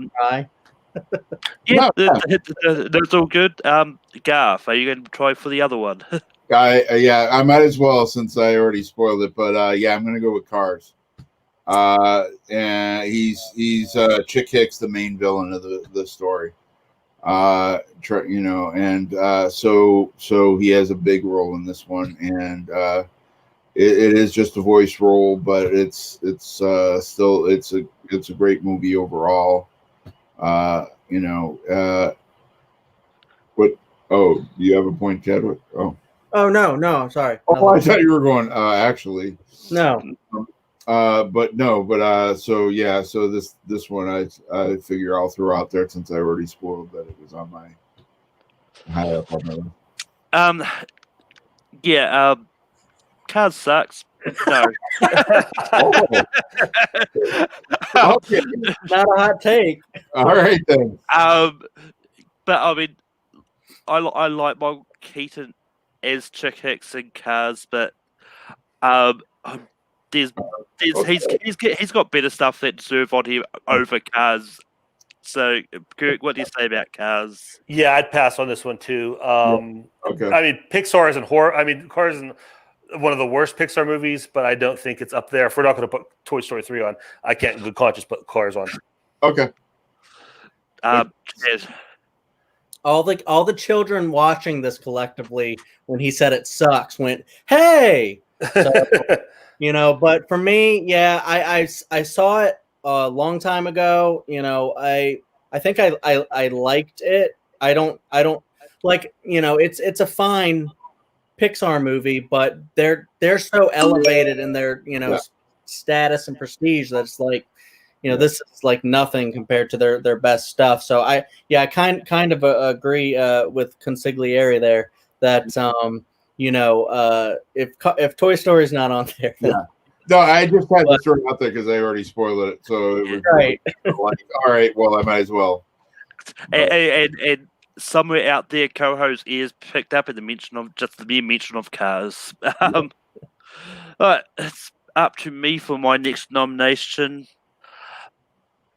Speaker 1: that's all good. Garth, are you going to try for the other one?
Speaker 4: I might as well since I already spoiled it. But I'm going to go with Cars. And he's Chick Hicks, the main villain of the story. So he has a big role in this one, and it is just a voice role, but it's still it's a great movie overall. What? Oh, you have a point, Chadwick? Oh
Speaker 3: no, sorry.
Speaker 4: Oh, I thought you were going. Actually,
Speaker 3: no.
Speaker 4: So this one I figure I'll throw out there since I already spoiled that it was on my high up on the
Speaker 1: list. Cars sucks. No.
Speaker 4: Okay.
Speaker 3: Not a hot take.
Speaker 4: All right then.
Speaker 1: But I mean, I like Michael Keaton as Chick Hicks in Cars, but he's got better stuff that deserve on him over Cars. So, Kirk, what do you say about Cars?
Speaker 2: Yeah, I'd pass on this one too.
Speaker 4: Okay.
Speaker 2: I mean, Pixar isn't horror. I mean, Cars isn't one of the worst Pixar movies, but I don't think it's up there. If we're not going to put Toy Story 3 on, I can't in good conscience put Cars on.
Speaker 4: Okay.
Speaker 3: All the children watching this collectively, when he said it sucks, went, "Hey!" So, but for me, yeah, I saw it a long time ago. I think I liked it. I don't like, it's a fine Pixar movie, but they're so elevated in their status and prestige that it's like, this is like nothing compared to their best stuff. So I kind of agree with Consigliere there that if Toy Story is not on there, then,
Speaker 4: no, I just had to throw it out there because I already spoiled it. So it was
Speaker 3: right.
Speaker 4: All right, well, I might as well.
Speaker 1: And somewhere out there, co-host ears picked up in the mere mention of Cars. All right, it's up to me for my next nomination.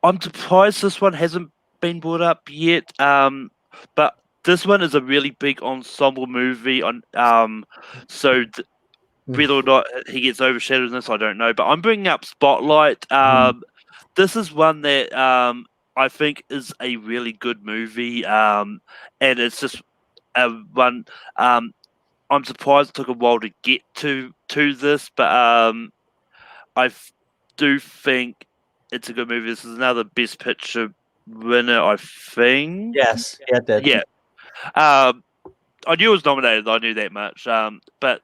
Speaker 1: I'm surprised this one hasn't been brought up yet. But this one is a really big ensemble movie. Whether or not he gets overshadowed in this, I don't know. But I'm bringing up Spotlight. This is one that I think is a really good movie, and it's just one. I'm surprised it took a while to get to this, but I do think it's a good movie. This is another Best Picture winner, I think.
Speaker 3: Yes, yeah, it did.
Speaker 1: Yeah. I knew it was nominated. I knew that much. But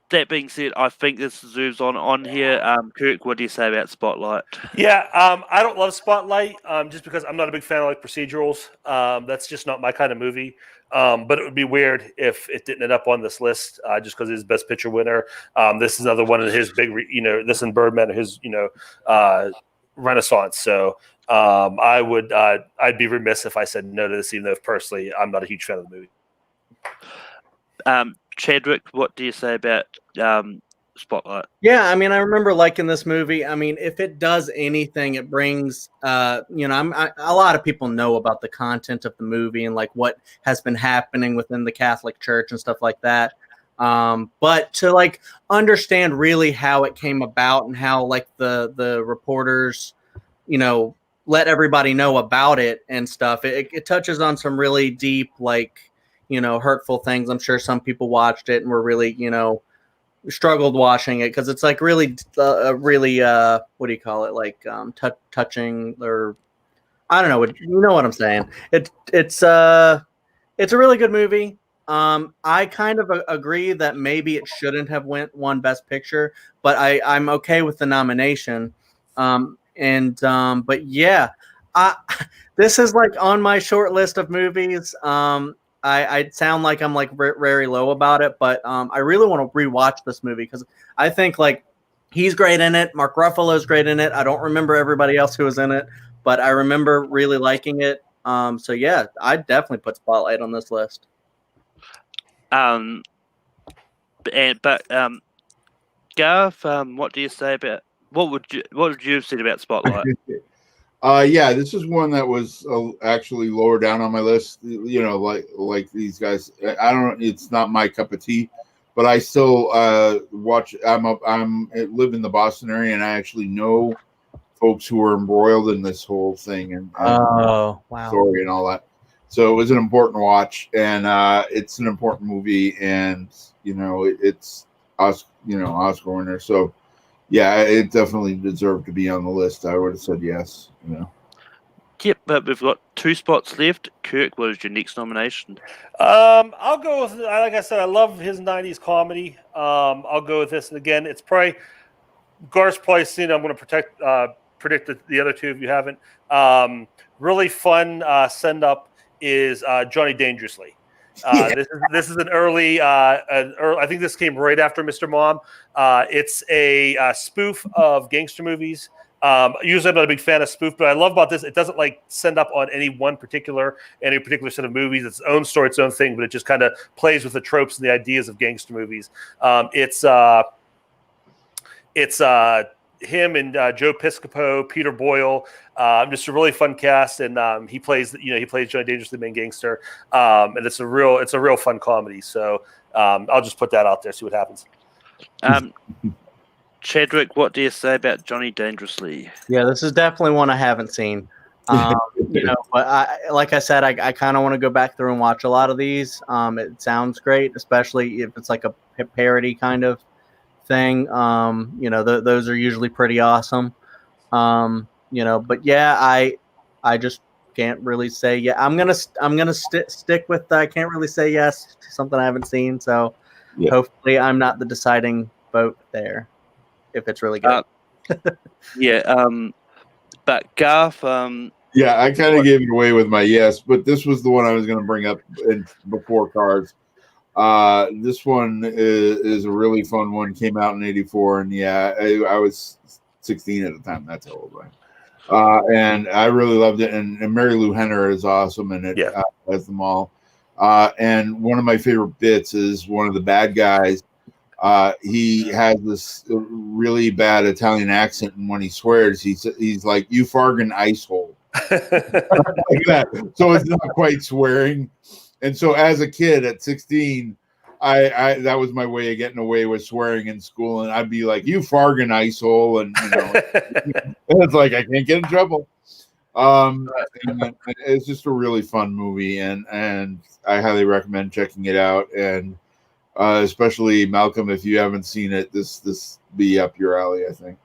Speaker 1: that being said, I think this deserves on here. Kirk, what do you say about Spotlight?
Speaker 2: Yeah, I don't love Spotlight just because I'm not a big fan of like procedurals. That's just not my kind of movie. But it would be weird if it didn't end up on this list just because it's Best Picture winner. This is another one of his big, this and Birdman, his, renaissance. So I'd be remiss if I said no to this, even though personally I'm not a huge fan of the movie.
Speaker 1: Chadwick, what do you say about Spotlight.
Speaker 3: Yeah, I mean, I remember liking this movie. I mean, if it does anything, it brings, a lot of people know about the content of the movie and like what has been happening within the Catholic Church and stuff like that. But to like understand really how it came about and how like the reporters, let everybody know about it and stuff. It touches on some really deep, like, hurtful things. I'm sure some people watched it and were really, struggled watching it because it's like really what do you call it, like touching, or I don't know, you know what I'm saying. It's a really good movie. I kind of agree that maybe it shouldn't have won Best Picture, but I'm okay with the nomination. But yeah, this is like on my short list of movies. I sound like I'm like very low about it, but I really want to rewatch this movie because I think like he's great in it. Mark Ruffalo's great in it. I don't remember everybody else who was in it, but I remember really liking it. So yeah, I definitely put Spotlight on this list.
Speaker 1: Garth, what do you say about what would you have said about Spotlight?
Speaker 4: Yeah, this is one that was actually lower down on my list. Like these guys, I don't. It's not my cup of tea, but I still watch. I live in the Boston area, and I actually know folks who are embroiled in this whole thing and
Speaker 3: wow,
Speaker 4: story and all that. So it was an important watch, and it's an important movie, and it's Oscar winner. So. Yeah, it definitely deserved to be on the list. I would have said yes.
Speaker 1: Yep, but we've got 2 spots left. Kirk, what is your next nomination?
Speaker 2: I'll go with, like I said, I love his '90s comedy. I'll go with this, and again, it's probably Garth's probably seen. I'm going to predict the other two if you haven't. Really fun send up is Johnny Dangerously. This is an early. I think this came right after Mr. Mom. It's a spoof of gangster movies. Usually, I'm not a big fan of spoof, but I love about this. It doesn't like send up on any particular set of movies. It's its own story, its own thing, but it just kind of plays with the tropes and the ideas of gangster movies. It's him and Joe Piscopo, Peter Boyle. Just a really fun cast, and he plays Johnny Dangerous, the main gangster, and it's a real fun comedy. So I'll just put that out there, see what happens.
Speaker 1: Chadwick, what do you say about Johnny Dangerously?
Speaker 3: Yeah, this is definitely one I haven't seen. But like I said, I kind of want to go back through and watch a lot of these. It sounds great, especially if it's like a parody kind of thing. Those are usually pretty awesome. But yeah, I just can't really say yeah. I'm gonna stick with I can't really say yes to something I haven't seen. So hopefully I'm not the deciding vote there if it's really good.
Speaker 1: But Garth,
Speaker 4: yeah, I kind of gave it away with my yes, but this was the one I was going to bring up before Cards. This one is a really fun one. Came out in '84, and yeah, I was 16 at the time. That's how old I am. And I really loved it. And Mary Lou Henner is awesome in it as them all. And one of my favorite bits is one of the bad guys. He has this really bad Italian accent, and when he swears, he's like, "You fargin' ice hole," like that. So it's not quite swearing. And so, as a kid at 16, I that was my way of getting away with swearing in school, and I'd be like, "You fargin' ice hole," and it's like I can't get in trouble. It's just a really fun movie, and I highly recommend checking it out. And especially Malcolm, if you haven't seen it, this be up your alley, I think.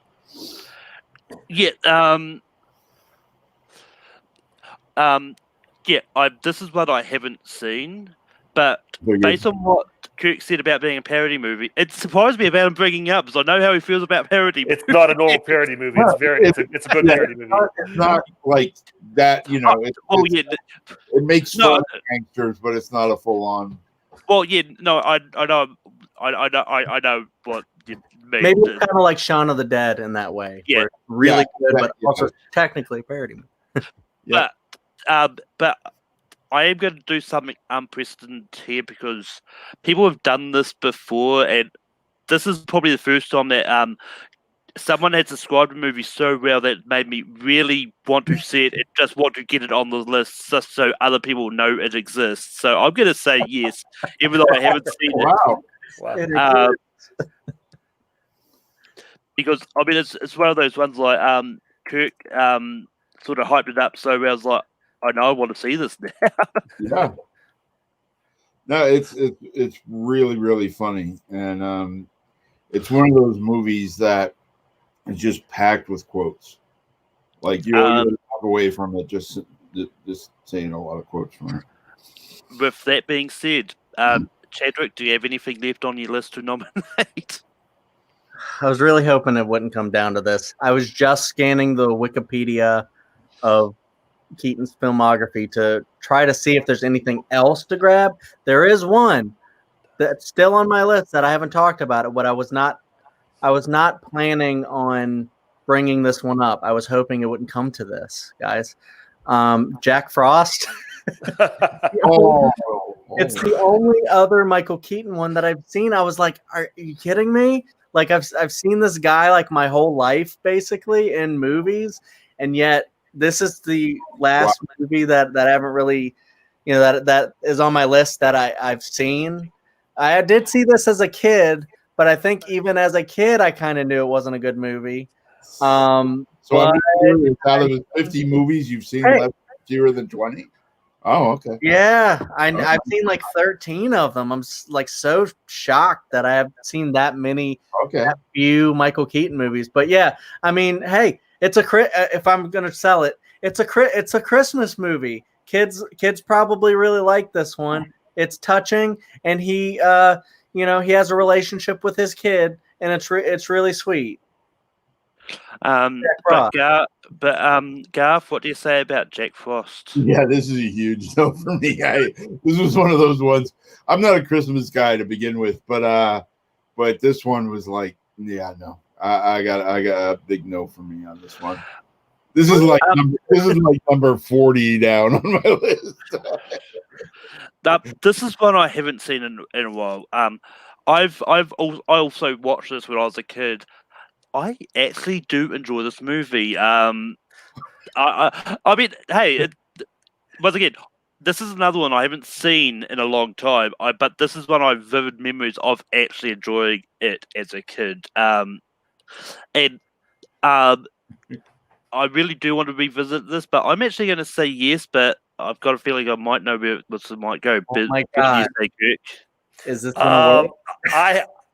Speaker 1: This is what I haven't seen, but based on what Kirk said about being a parody movie, it surprised me about him bringing up because I know how he feels about parody.
Speaker 2: It's not a normal parody movie. It's a good parody movie.
Speaker 4: It's not like that, it makes fun of gangsters, but it's not a full on.
Speaker 1: Well, yeah, no, I know what you mean.
Speaker 3: Maybe it's kind of like Shaun of the Dead in that way.
Speaker 1: Yeah,
Speaker 3: really good, but also technically a parody movie.
Speaker 1: But I am going to do something unprecedented here because people have done this before, and this is probably the first time that someone had described a movie so well that made me really want to see it and just want to get it on the list just so other people know it exists. So I'm going to say yes, even though I haven't seen it.
Speaker 2: Wow.
Speaker 1: Because I mean, it's one of those ones like Kirk sort of hyped it up so well. I was like, I know I want to see this now.
Speaker 4: Yeah. No, it's really, really funny, and it's one of those movies that is just packed with quotes. Like you'll walk away from it just saying a lot of quotes from it.
Speaker 1: With that being said, Chadwick, do you have anything left on your list to nominate?
Speaker 3: I was really hoping it wouldn't come down to this. I was just scanning the Wikipedia of Keaton's filmography to try to see if there's anything else to grab. There is one that's still on my list that I haven't talked about it, but I was not planning on bringing this one up. I was hoping it wouldn't come to this, guys. Jack Frost. It's the only other Michael Keaton one that I've seen. I was like, are you kidding me? Like I've seen this guy like my whole life basically in movies, and yet this is the last movie that I haven't really, that is on my list that I've seen. I did see this as a kid, but I think even as a kid, I kind of knew it wasn't a good movie.
Speaker 4: So I'm curious, out of the 50 movies you've seen, less fewer than 20. Oh, okay.
Speaker 3: Yeah, I've seen like 13 of them. I'm like so shocked that I have seen that many, that few Michael Keaton movies. But yeah, I mean, hey, it's if I'm gonna sell it, it's a Christmas movie. Kids probably really like this one. It's touching, and he he has a relationship with his kid, and it's really sweet.
Speaker 1: Garth, what do you say about Jack Frost?
Speaker 4: Yeah, this is a huge no for me. This was one of those ones. I'm not a Christmas guy to begin with, but this one was like, yeah, no. I got a big no for me on this one. This is like number 40 down on my list.
Speaker 1: This is one I haven't seen in a while. I also watched this when I was a kid. I actually do enjoy this movie. I mean, hey, once again, this is another one I haven't seen in a long time. But this is one I have vivid memories of actually enjoying it as a kid. And I really do want to revisit this, but I'm actually going to say yes. But I've got a feeling I might know where this might go.
Speaker 3: Oh my God.
Speaker 1: What do you say, Kirk?
Speaker 3: Is this gonna work?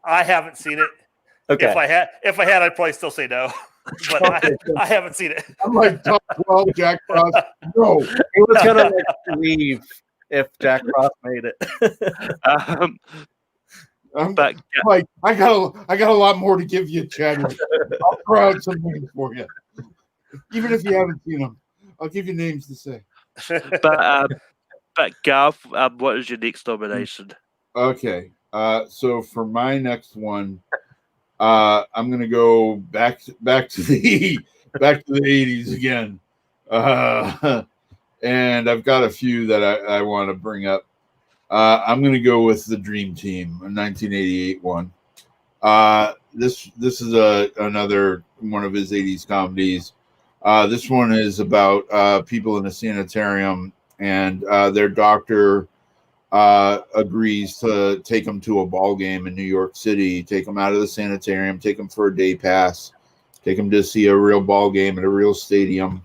Speaker 2: I haven't seen it.
Speaker 3: Okay.
Speaker 2: If I had, I'd probably still say no. But I haven't seen it.
Speaker 4: I'm like top 12 Jack Frost. No,
Speaker 3: he was gonna leave if Jack Frost made it.
Speaker 4: But like, I got a lot more to give you, Chad. I'll throw out some names for you, even if you haven't seen them. I'll give you names to say.
Speaker 1: But Garth, what is your next nomination?
Speaker 4: Okay, so for my next one, I'm gonna go back to the 80s again, and I've got a few that I want to bring up. I'm gonna go with The Dream Team, a 1988 one. This is another one of his 80s comedies. This one is about people in a sanitarium, and their doctor agrees to take them to a ball game in New York City, take them out of the sanitarium, take them for a day pass, take them to see a real ball game at a real stadium.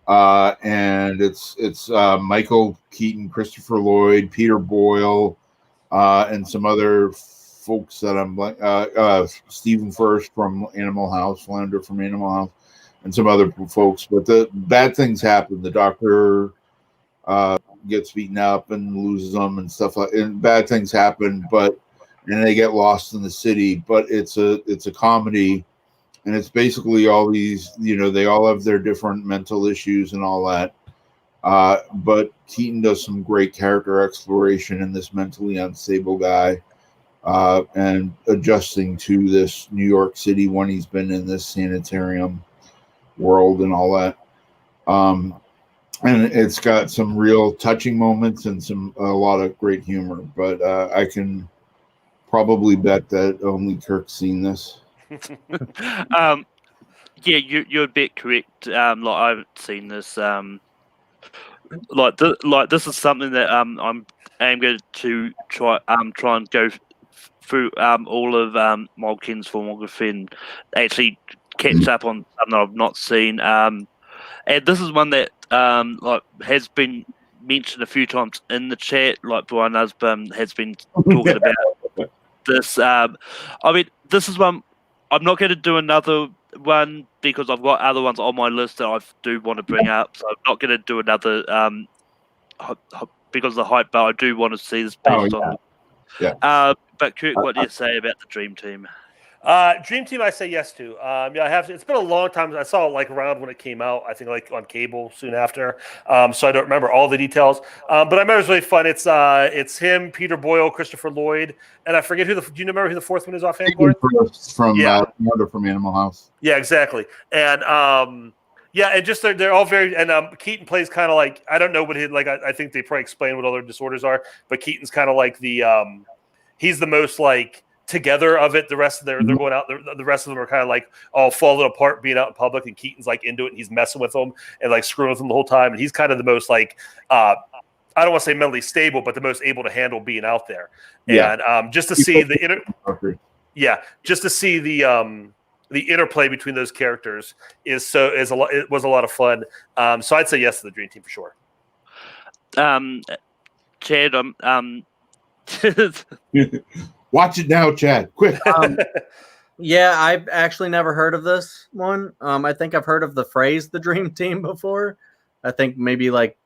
Speaker 4: And it's Michael Keaton, Christopher Lloyd, Peter Boyle, and some other folks that I'm like, Stephen First from Animal House, Flounder from Animal House, and some other folks. But the bad things happen. The doctor gets beaten up and loses them and stuff like, and bad things happen, and they get lost in the city. But it's a comedy, and it's basically all these, they all have their different mental issues and all that. But Keaton does some great character exploration in this mentally unstable guy, and adjusting to this New York City when he's been in this sanitarium world and all that. And it's got some real touching moments and a lot of great humor. But I can probably bet that only Kirk's seen this.
Speaker 1: Yeah, you're a bit correct. Like I haven't seen this. This is something that I'm going to try and go through all of Malkin's filmography and actually catch up on something I've not seen. And this is one that like has been mentioned a few times in the chat. Like Brian Husband has been talking about this. I mean, this is one. I'm not going to do another one because I've got other ones on my list that I do want to bring up. So I'm not going to do another because of the hype, but I do want to see this based on.
Speaker 4: Yeah.
Speaker 1: But Kirk, what do you say about the Dream Team?
Speaker 2: Dream Team, I say yes to. Yeah, I have. It's been a long time. I saw it like around when it came out. I think like on cable soon after. So I don't remember all the details. But I remember it was really fun. It's him, Peter Boyle, Christopher Lloyd, and I forget who the. Do you remember who the fourth one is offhand?
Speaker 4: From
Speaker 2: Yeah.
Speaker 4: From Animal House.
Speaker 2: Yeah, exactly. And yeah, and just they're all very. And Keaton plays kind of like, I don't know what his like. I think they probably explain what all their disorders are, but Keaton's kind of like the. He's the most like together of it. The rest of they're going out. The rest of them are kind of like all falling apart, being out in public, and Keaton's like into it, and he's messing with them and like screwing with them the whole time. And he's kind of the most like I don't want to say mentally stable, but the most able to handle being out there.
Speaker 4: Yeah.
Speaker 2: And just to see the interplay between those characters is a lot. It was a lot of fun. So I'd say yes to the Dream Team for sure.
Speaker 1: Chad,
Speaker 4: Watch it now, Chad. Quick.
Speaker 3: Yeah, I've actually never heard of this one. I think I've heard of the phrase "the Dream Team" before. I think maybe like.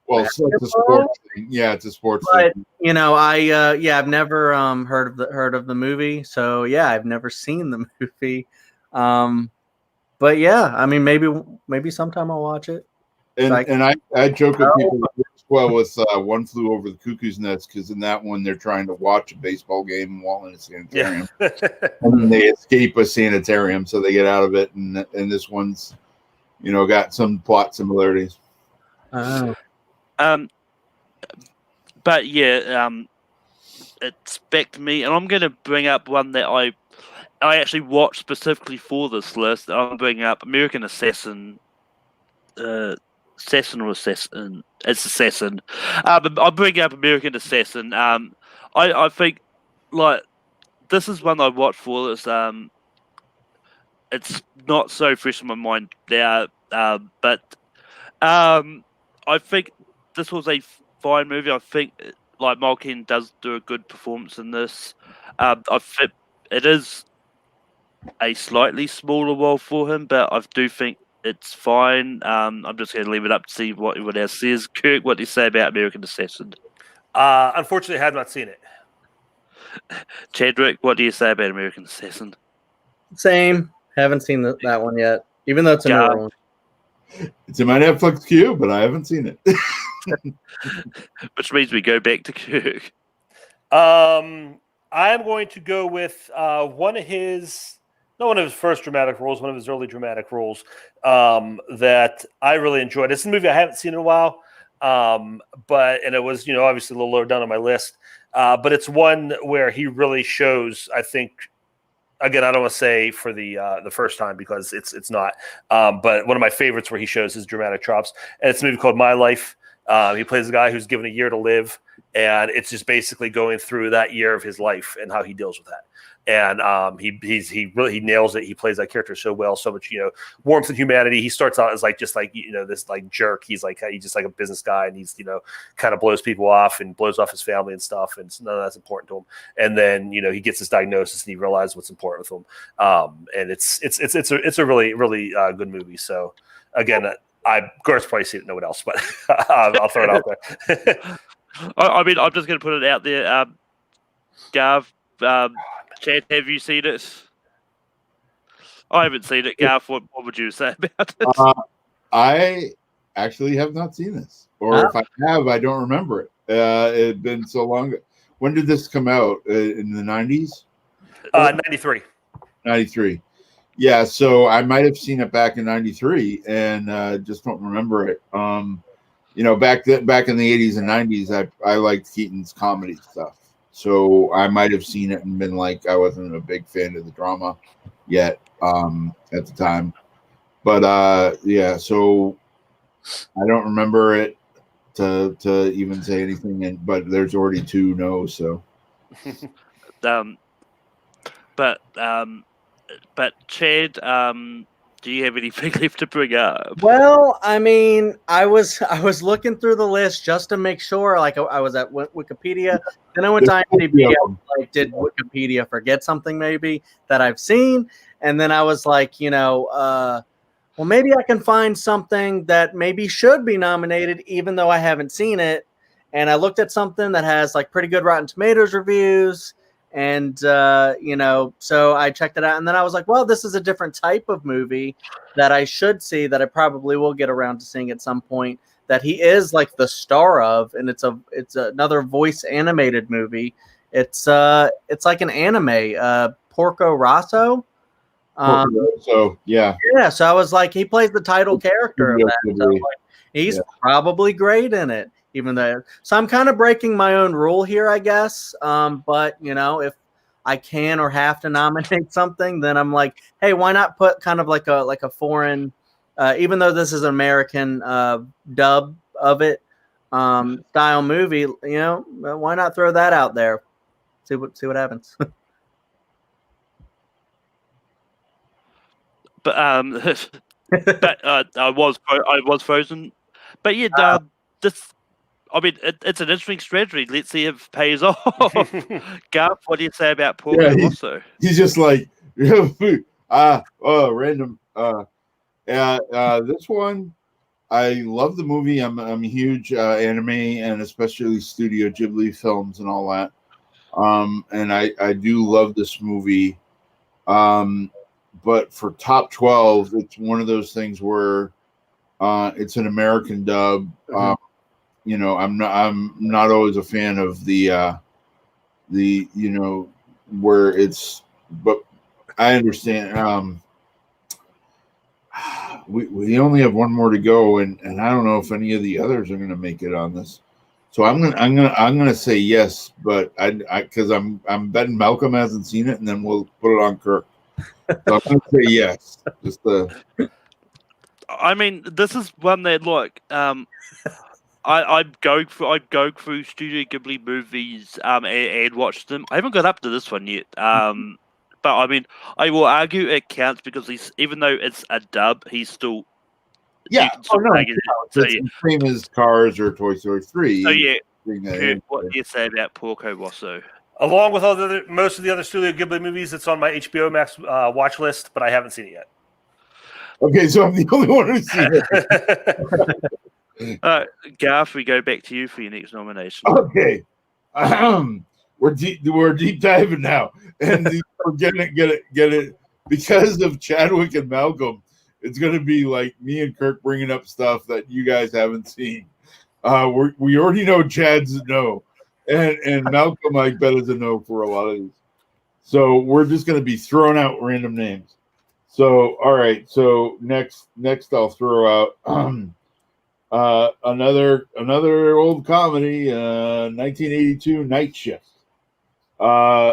Speaker 4: Well, so it's a sports thing. Yeah, it's a sports
Speaker 3: But
Speaker 4: thing.
Speaker 3: you know, I've never heard of the movie. So yeah, I've never seen the movie. But yeah, I mean, maybe sometime I'll watch it.
Speaker 4: And I joke with people as well with One Flew Over the Cuckoo's Nest, because in that one they're trying to watch a baseball game while in a sanitarium, and then they escape a sanitarium, so they get out of it. And this one's, got some plot similarities.
Speaker 3: Oh.
Speaker 1: But yeah, it's back to me, and I'm going to bring up one that I actually watched specifically for this list. I'm bringing up American Assassin. Assassin. It's Assassin. But I'll bring up American Assassin. I think like this is one I watched for this. It's not so fresh in my mind now, but I think this was a fine movie. I think like Malkin does do a good performance in this. I think it is a slightly smaller role for him, but I do think it's fine. I'm just going to leave it up to see what everyone else says. Kirk, what do you say about American Assassin?
Speaker 2: Unfortunately, I have not seen it.
Speaker 1: Chadwick, what do you say about American Assassin?
Speaker 3: Same. Haven't seen that one yet, even though it's a newer one.
Speaker 4: It's in my Netflix queue, but I haven't seen it.
Speaker 1: Which means we go back to Kirk.
Speaker 2: I am going to go with one of his first dramatic roles, one of his early dramatic roles that I really enjoyed. It's a movie I haven't seen in a while, but it was obviously a little lower down on my list. But it's one where he really shows, I think. Again, I don't want to say for the first time because it's not. But one of my favorites where he shows his dramatic chops, and it's a movie called My Life. He plays a guy who's given a year to live, and it's just basically going through that year of his life and how he deals with that. And he really nails it. He plays that character so well, so much warmth and humanity. He starts out as this like jerk. He's just like a business guy, and he's kind of blows people off and blows off his family and stuff, and none of that's important to him. And then he gets his diagnosis and he realizes what's important with him. And it's a really really good movie. So again, Garth's probably seen it. No one else, but I'll throw it out there.
Speaker 1: I mean, I'm just going to put it out there, Gav. Chad, have you seen it? I haven't seen it. Garth, what would you say about it?
Speaker 4: I actually have not seen this, or if I have, I don't remember it. It's been so long. When did this come out? In the 90s?
Speaker 2: 93.
Speaker 4: 93. Yeah, so I might have seen it back in 93 and just don't remember it. Back in the 80s and 90s, I liked Keaton's comedy stuff. So I might have seen it and been like, I wasn't a big fan of the drama yet at the time. But yeah, so I don't remember it to even say anything. But there's already 2 no's. So
Speaker 1: But Chad, do you have anything left to bring up?
Speaker 3: Well, I mean, I was looking through the list just to make sure. Like, I was at Wikipedia, then I went to IMDb. I was like, did Wikipedia forget something maybe that I've seen? And then I was like, well, maybe I can find something that maybe should be nominated, even though I haven't seen it. And I looked at something that has like pretty good Rotten Tomatoes reviews. And, so I checked it out. And then I was like, well, this is a different type of movie that I should see, that I probably will get around to seeing at some point, that he is like the star of. And it's another voice animated movie. It's like an anime, Porco Rosso.
Speaker 4: So yeah.
Speaker 3: So I was like, he plays the title character of that. So like, he's probably great in it. Even though, so I'm kind of breaking my own rule here, I guess. But if I can or have to nominate something, then I'm like, hey, why not put kind of like a foreign, even though this is an American dub of it style movie, why not throw that out there? See what happens.
Speaker 1: But I was frozen. But yeah, this. I mean, it's an interesting strategy. Let's see if it pays off. Garth, what do you say about Porco Rosso?
Speaker 4: He's just like, random. This one, I love the movie. I'm a huge anime and especially Studio Ghibli films and all that. And I do love this movie. But for top 12, it's one of those things where it's an American dub. I'm not always a fan of the where it's, but I understand. We only have one more to go, and I don't know if any of the others are going to make it on this. So I'm gonna say yes, but because I'm betting Malcolm hasn't seen it, and then we'll put it on Kirk. So I'm gonna say yes.
Speaker 1: I mean, this is one that I'm going through Studio Ghibli movies and watch them. I haven't got up to this one yet. But I mean, I will argue it counts because even though it's a dub, he's still
Speaker 4: It's the same as Cars or Toy Story 3.
Speaker 1: So yeah, Kurt, what do you say about Porco Rosso?
Speaker 2: Along with most of the other Studio Ghibli movies, it's on my HBO Max watch list, but I haven't seen it yet.
Speaker 4: Okay, so I'm the only one who's seen it.
Speaker 1: Garth, we go back to you for your next nomination.
Speaker 4: Okay, we're deep diving now, and we're get it because of Chadwick and Malcolm. It's going to be like me and Kirk bringing up stuff that you guys haven't seen. We already know Chad's a no, and Malcolm I bet is a no for a lot of these. So we're just going to be throwing out random names. So all right. So next I'll throw out another old comedy, 1982 Night Shift.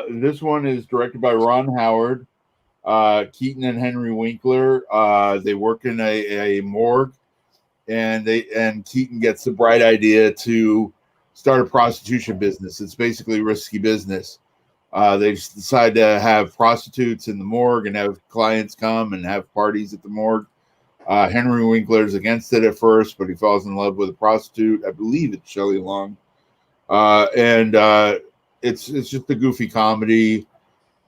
Speaker 4: This one is directed by Ron Howard. Keaton and Henry Winkler. They work in a morgue, and Keaton gets the bright idea to start a prostitution business. It's basically risky business. They decide to have prostitutes in the morgue and have clients come and have parties at the morgue. Henry Winkler's against it at first, but he falls in love with a prostitute. I believe it's Shelley Long. And it's just a goofy comedy.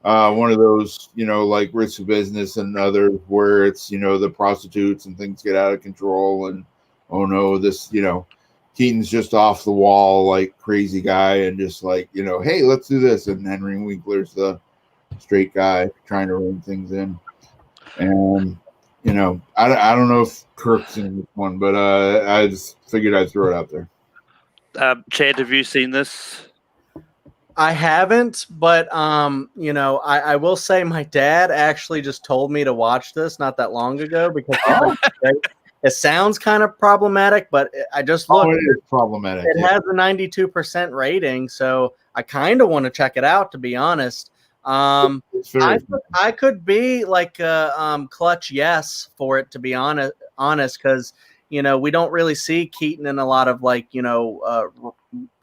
Speaker 4: One of those, like Risky Business and others where it's, the prostitutes and things get out of control. And, oh no, this, Keaton's just off the wall, like crazy guy. And just like, hey, let's do this. And Henry Winkler's the straight guy trying to rein things in. And, I don't know if Kirk's in this one, but I just figured I'd throw it out there.
Speaker 1: Chad, have you seen this?
Speaker 3: I haven't, but I will say my dad actually just told me to watch this not that long ago because It sounds kind of problematic, but I just looked.
Speaker 4: It is problematic.
Speaker 3: It has a 92% rating, so I kind of want to check it out, to be honest. I could be like a clutch yes for it, to be honest, because we don't really see Keaton in a lot of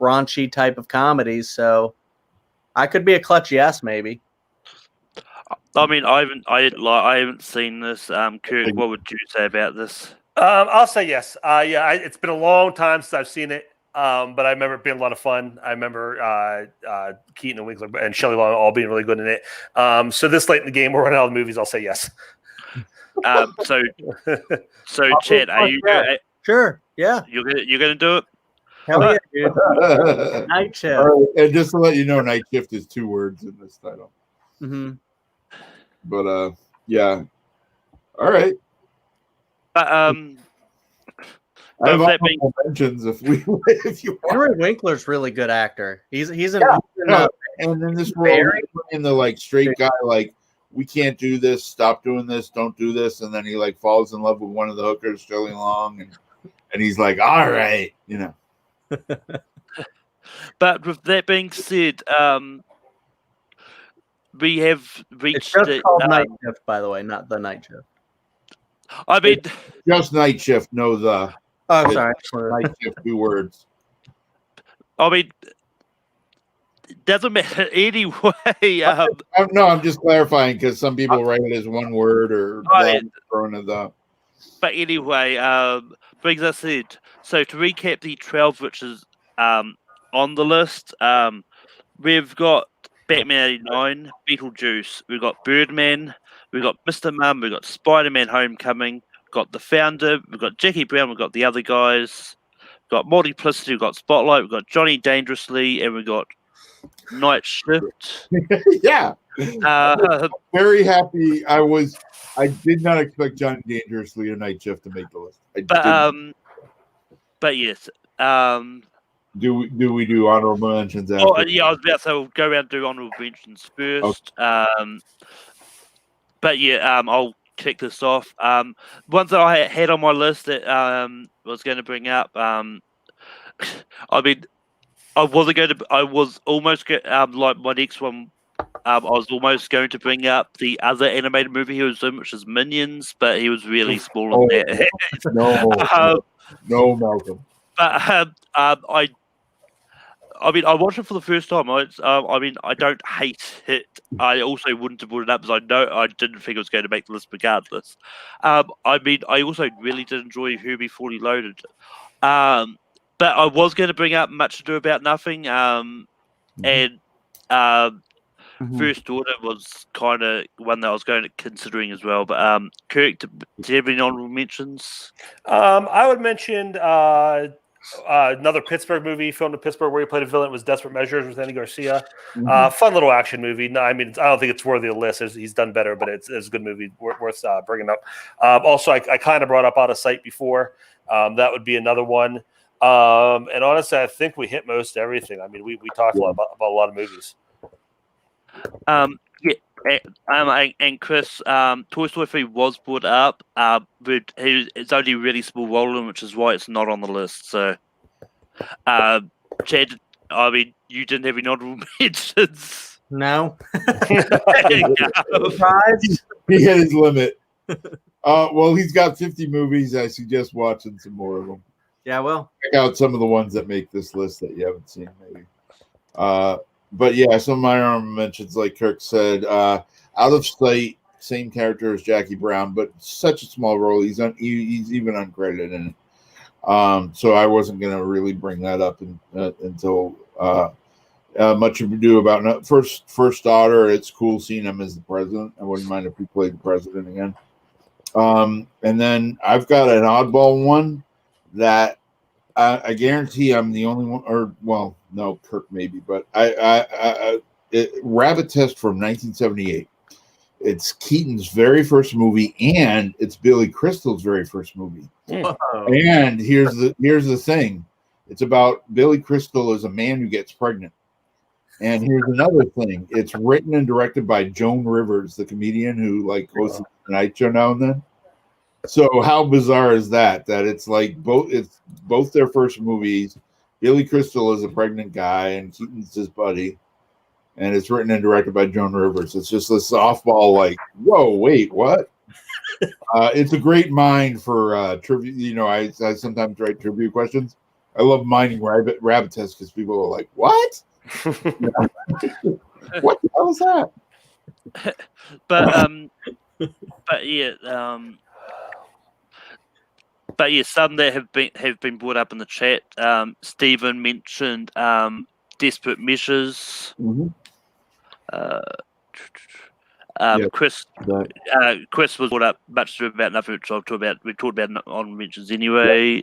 Speaker 3: raunchy type of comedies, so I could be a clutch yes, maybe.
Speaker 1: I mean, I haven't seen this. Kirk, what would you say about this?
Speaker 2: I'll say yes. It's been a long time since I've seen it, but I remember it being a lot of fun. I remember Keaton and Winkler and Shelley Long all being really good in it. So this late in the game, we're running out of movies. I'll say yes.
Speaker 1: So Chad, are you?
Speaker 3: Sure. Yeah.
Speaker 1: You're gonna do it.
Speaker 3: Hell yeah, dude. Night Shift.
Speaker 4: Right. And just to let you know, Night Shift is 2 words in this title.
Speaker 3: Mm-hmm.
Speaker 4: But yeah. All right.
Speaker 1: I
Speaker 4: have honorable mentions if you want.
Speaker 3: Henry Winkler's really good actor. He's in
Speaker 4: and in this role, in the straight guy, we can't do this, stop doing this, don't do this, and then he falls in love with one of the hookers, Shelley Long, and he's like, all right,
Speaker 1: But with that being said, we have reached.
Speaker 3: It's just called Night Shift, by the way, not The Night Shift.
Speaker 1: I mean,
Speaker 4: just Night Shift. No, the.
Speaker 3: Oh, sorry.
Speaker 4: Night Shift, 2 words.
Speaker 1: I mean, it doesn't matter anyway.
Speaker 4: No, I'm just clarifying because some people write it as 1 word or thrown in the.
Speaker 1: But anyway, brings us in. So to recap the 12 which is on the list, we've got Batman 89, Beetlejuice, we've got Birdman, we've got Mr. Mum, we've got Spider-Man Homecoming, we've got The Founder, we've got Jackie Brown, we've got The Other Guys, we've got Multiplicity, we've got Spotlight, we've got Johnny Dangerously, and we've got Night Shift.
Speaker 4: Yeah. Very happy. I did not expect Johnny Dangerously or Night Shift to make the list.
Speaker 1: But yes.
Speaker 4: Do we do honorable mentions after?
Speaker 1: Oh, yeah, I was about to say we'll go around and do honorable mentions first. Okay. But yeah, I'll kick this off. Ones that I had on my list that was going to bring up. I mean, I was almost like my next one. I was almost going to bring up the other animated movie he was in, which is Minions, but he was really small on that.
Speaker 4: No, Malcolm.
Speaker 1: But I mean, I watched it for the first time. I mean, I don't hate it. I also wouldn't have brought it up because I didn't think it was going to make the list regardless. I mean, I also really did enjoy Herbie Fully Loaded. But I was going to bring up Much Ado About Nothing. And First Order was kind of one that I was considering as well. But Kirk, do you have any honorable mentions?
Speaker 2: I would mention another Pittsburgh movie filmed in Pittsburgh where he played a villain. Was Desperate Measures with Andy Garcia. Fun little action movie. No, I mean, I don't think it's worthy of the list. He's done better, but it's a good movie worth bringing up. Also, I kind of brought up Out of Sight before. That would be another one. And honestly, I think we hit most everything. I mean, we talked a lot about a lot of movies.
Speaker 1: And Chris, Toy Story 3 was brought up, but it's only a really small role in, which is why it's not on the list. So, Chad, I mean, you didn't have any honorable mentions.
Speaker 3: No.
Speaker 4: He hit his limit. Well, he's got 50 movies. I suggest watching some more of them.
Speaker 3: Yeah, well.
Speaker 4: Check out some of the ones that make this list that you haven't seen, maybe. But yeah, some of my honorable mentions, like Kirk said, Out of Sight, same character as Jackie Brown, but such a small role. He's even uncredited in it. So I wasn't going to really bring that up until Much Ado About First Daughter. It's cool seeing him as the president. I wouldn't mind if he played the president again. And then I've got an oddball one that I guarantee I'm the only one, or well, no, Kirk maybe, but Rabbit Test from 1978. It's Keaton's very first movie, and it's Billy Crystal's very first movie. Oh. And here's the thing: it's about Billy Crystal as a man who gets pregnant. And here's another thing: it's written and directed by Joan Rivers, the comedian who hosts the Tonight Show now and then. So how bizarre is that? That it's like both their first movies. Billy Crystal is a pregnant guy, and Keaton's his buddy, and it's written and directed by Joan Rivers. It's just a softball, like, whoa, wait, what? It's a great mind for trivia. You know, I sometimes write trivia questions. I love mining rabbit tests because people are like, what? What the hell is that?
Speaker 1: But some that have been brought up in the chat. Stephen mentioned Desperate Measures.
Speaker 4: Mm-hmm.
Speaker 1: Chris was brought up much about nothing, which I'll talk about. We talked about on mentions anyway.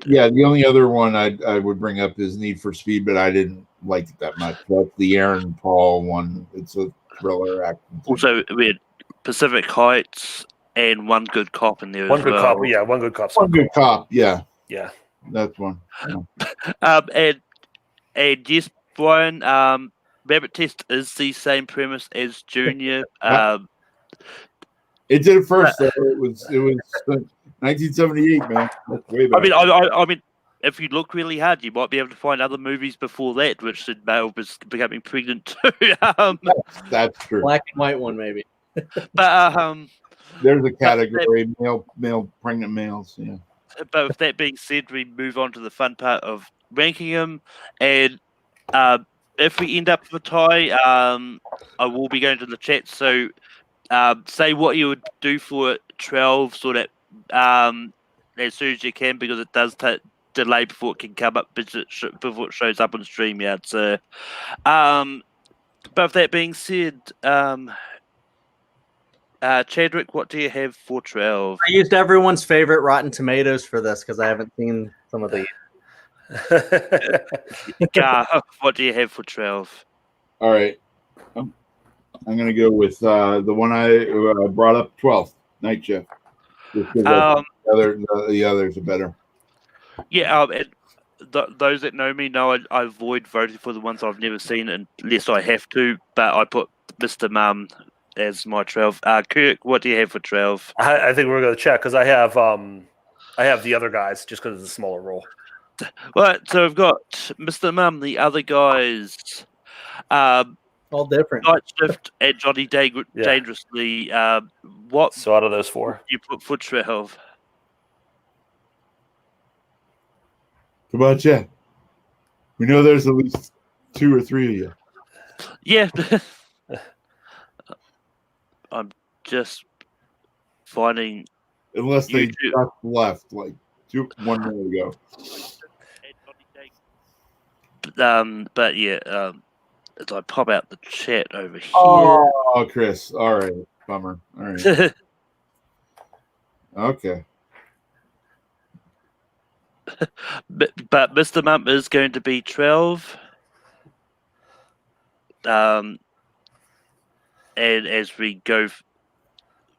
Speaker 4: Yeah, the only other one I would bring up is Need for Speed, but I didn't like it that much. That's the Aaron Paul one. It's a thriller action.
Speaker 1: Also, we had Pacific Heights and One Good Cop in there
Speaker 2: One
Speaker 1: as
Speaker 2: good
Speaker 1: well.
Speaker 2: cop. Yeah, one good cop.
Speaker 4: One Good Cop. Yeah,
Speaker 2: Yeah.
Speaker 4: that's one.
Speaker 1: And yes, Brian, Rabbit Test is the same premise as Junior.
Speaker 4: It did it first, though. It was 1978, man. That's way back.
Speaker 1: I mean, if you look really hard, you might be able to find other movies before that, which said Mel was becoming pregnant too.
Speaker 4: That's true.
Speaker 3: Black and white one, maybe.
Speaker 1: But
Speaker 4: there's a category male pregnant males. Yeah.
Speaker 1: But with that being said, we move on to the fun part of ranking them, and if we end up with a tie, I will be going to the chat. So say what you would do for 12, so that as soon as you can, because it does delay before it can come up, before it shows up on StreamYard. So, but with that being said, Chadwick, what do you have for 12?
Speaker 3: I used everyone's favorite Rotten Tomatoes for this because I haven't seen some of the.
Speaker 1: What do you have for 12?
Speaker 4: All right. I'm going to go with the one I brought up, 12, Night Shift. The others are better.
Speaker 1: Yeah, those that know me know I avoid voting for the ones I've never seen unless I have to, but I put Mr. Mum as my 12. Kirk, what do you have for 12?
Speaker 2: I think we're going to check because I have the other guys just because it's a smaller role.
Speaker 1: Right, so we've got Mr. Mum, the other guys,
Speaker 3: all different.
Speaker 1: Night Shift and Johnny Dangerously. What?
Speaker 2: So out of those four,
Speaker 1: you put for 12?
Speaker 4: Come on, Chad. We know there's at least 2 or 3 of you.
Speaker 1: Yeah. I'm just finding.
Speaker 4: Unless they just left like 1 minute ago.
Speaker 1: But yeah, as I pop out the chat over here.
Speaker 4: Oh, Chris. All right. Bummer. All right. Okay.
Speaker 1: But Mr. Mump is going to be 12. And as we go,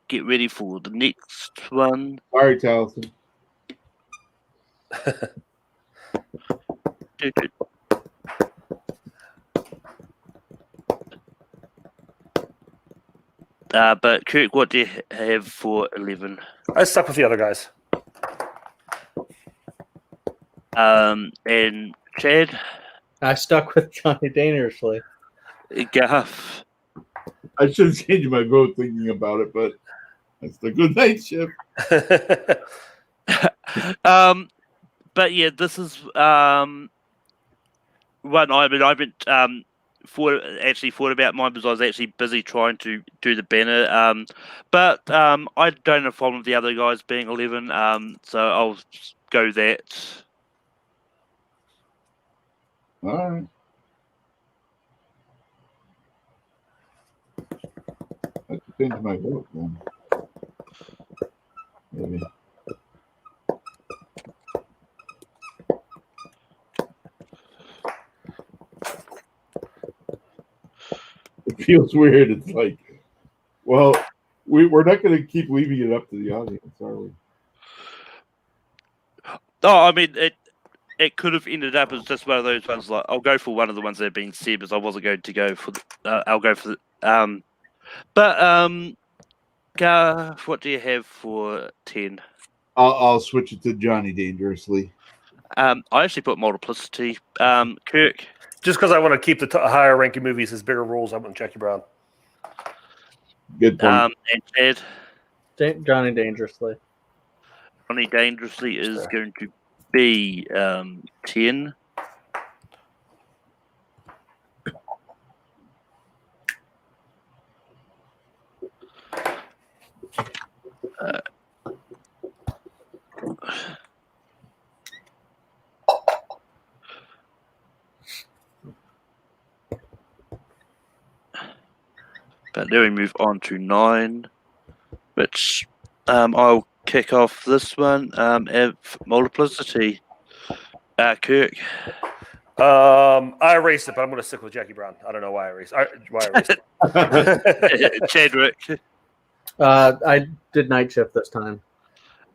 Speaker 1: get ready for the next one.
Speaker 4: Sorry, Taliesin. But Kirk, what do you have for 11?
Speaker 2: I stuck with the other guys.
Speaker 1: And Chad?
Speaker 3: I stuck with Johnny Dangerously.
Speaker 1: Gaff?
Speaker 4: I should have changed my vote thinking about it, but it's the good Night Shift.
Speaker 1: But yeah, this is one. I've been thought about mine because I was actually busy trying to do the banner. But I don't have a problem with the other guys being 11. So I'll go that.
Speaker 4: All right. I have to change my vote then. Maybe. It feels weird. It's like, well, we're not going to keep leaving it up to the audience, are we?
Speaker 1: Oh, I mean, it could have ended up as just one of those ones. Like, I'll go for one of the ones that have been said, because I wasn't going to go for. I'll go for. But Garth, what do you have for 10?
Speaker 4: I'll switch it to Johnny Dangerously.
Speaker 1: I actually put Multiplicity. Kirk.
Speaker 2: Just because I want to keep the higher ranking movies as bigger roles, I went Jackie Brown.
Speaker 4: Good point.
Speaker 1: And Chad.
Speaker 3: Johnny Dangerously.
Speaker 1: Johnny Dangerously is going to be 10. But then we move on to 9, which I'll kick off this one. Multiplicity. Kirk.
Speaker 2: I erased it, but I'm going to stick with Jackie Brown. I don't know why I erased it.
Speaker 1: Chadwick.
Speaker 3: I did Night Shift this time.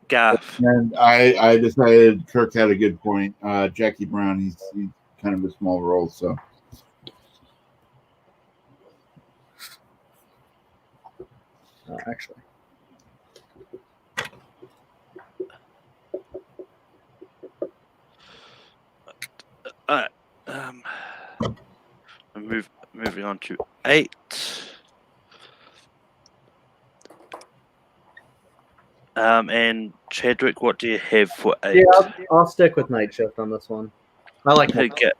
Speaker 1: Garth.
Speaker 4: And I decided Kirk had a good point. Jackie Brown, he's kind of a small role, so.
Speaker 3: Actually.
Speaker 1: Moving on to 8. And Chadwick, what do you have for 8?
Speaker 3: Yeah, I'll stick with Night Shift on this one. I like it.
Speaker 1: Okay.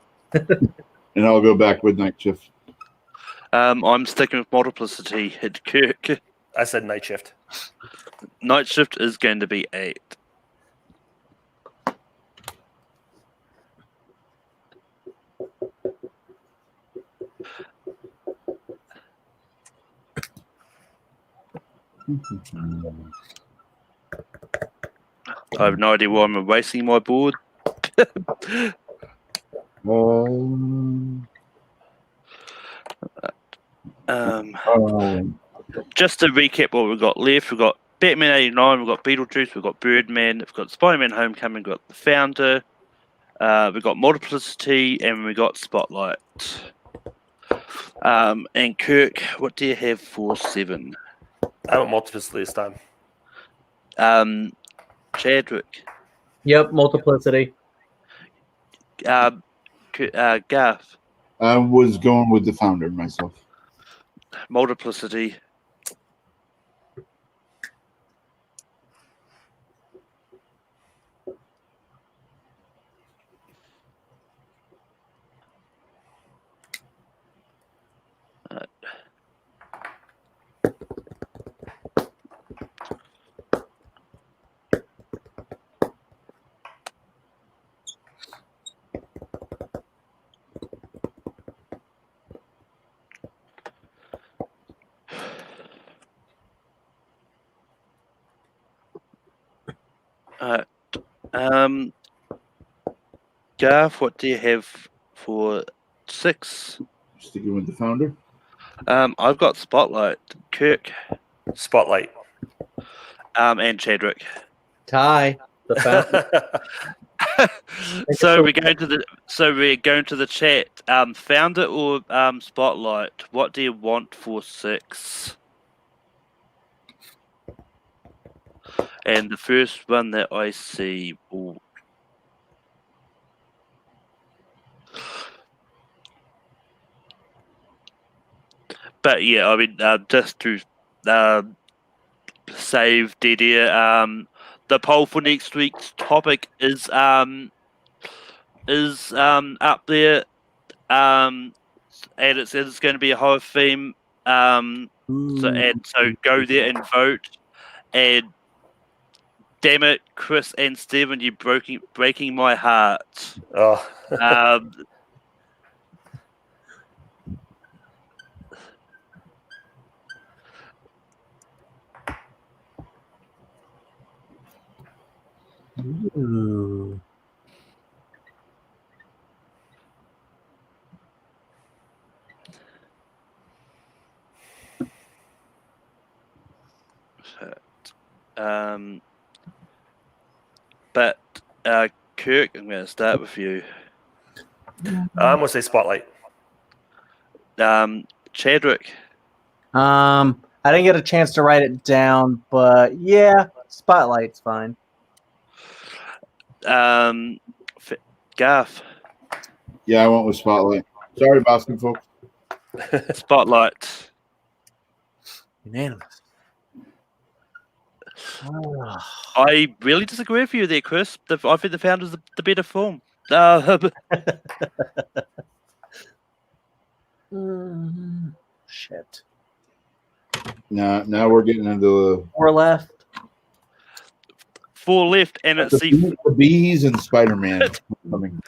Speaker 4: And I'll go back with Night Shift.
Speaker 1: I'm sticking with Multiplicity. Kirk.
Speaker 2: I said Night Shift.
Speaker 1: Night Shift is going to be 8. I have no idea why I'm erasing my board. Just to recap what we've got left, we've got Batman 89, we've got Beetlejuice, we've got Birdman, we've got Spider-Man Homecoming, we've got The Founder, we've got Multiplicity, and we've got Spotlight. And Kirk, what do you have for 7?
Speaker 2: I want Multiplicity this time.
Speaker 1: Chadwick.
Speaker 3: Yep, Multiplicity.
Speaker 1: Garth.
Speaker 4: I was going with The Founder myself.
Speaker 1: Multiplicity. Garth, what do you have for 6?
Speaker 4: Sticking with The Founder.
Speaker 1: I've got Spotlight. Kirk.
Speaker 2: Spotlight.
Speaker 1: And Chadwick.
Speaker 3: Tie. The Founder.
Speaker 1: So we're going to the chat. Founder or Spotlight? What do you want for 6? And the first one that I see. Ooh. But yeah, I mean, just to save dead air, the poll for next week's topic is up there, and it says it's going to be a horror theme. So go there and vote. And damn it, Chris and Stephen, you're breaking my heart.
Speaker 2: Oh.
Speaker 3: Ooh.
Speaker 1: But Kirk, I'm going to start with you.
Speaker 2: I'm going to say Spotlight.
Speaker 1: Chadwick.
Speaker 3: I didn't get a chance to write it down, but yeah, Spotlight's fine.
Speaker 1: Garth.
Speaker 4: Yeah, I went with Spotlight. Sorry, Boston folks.
Speaker 1: Spotlight.
Speaker 3: Unanimous.
Speaker 1: I really disagree with you there, Chris. I think the Founder's the better film.
Speaker 3: Shit.
Speaker 4: Now we're getting into
Speaker 3: 4 left.
Speaker 1: 4 left, and it's
Speaker 4: the bees and Spider-Man coming.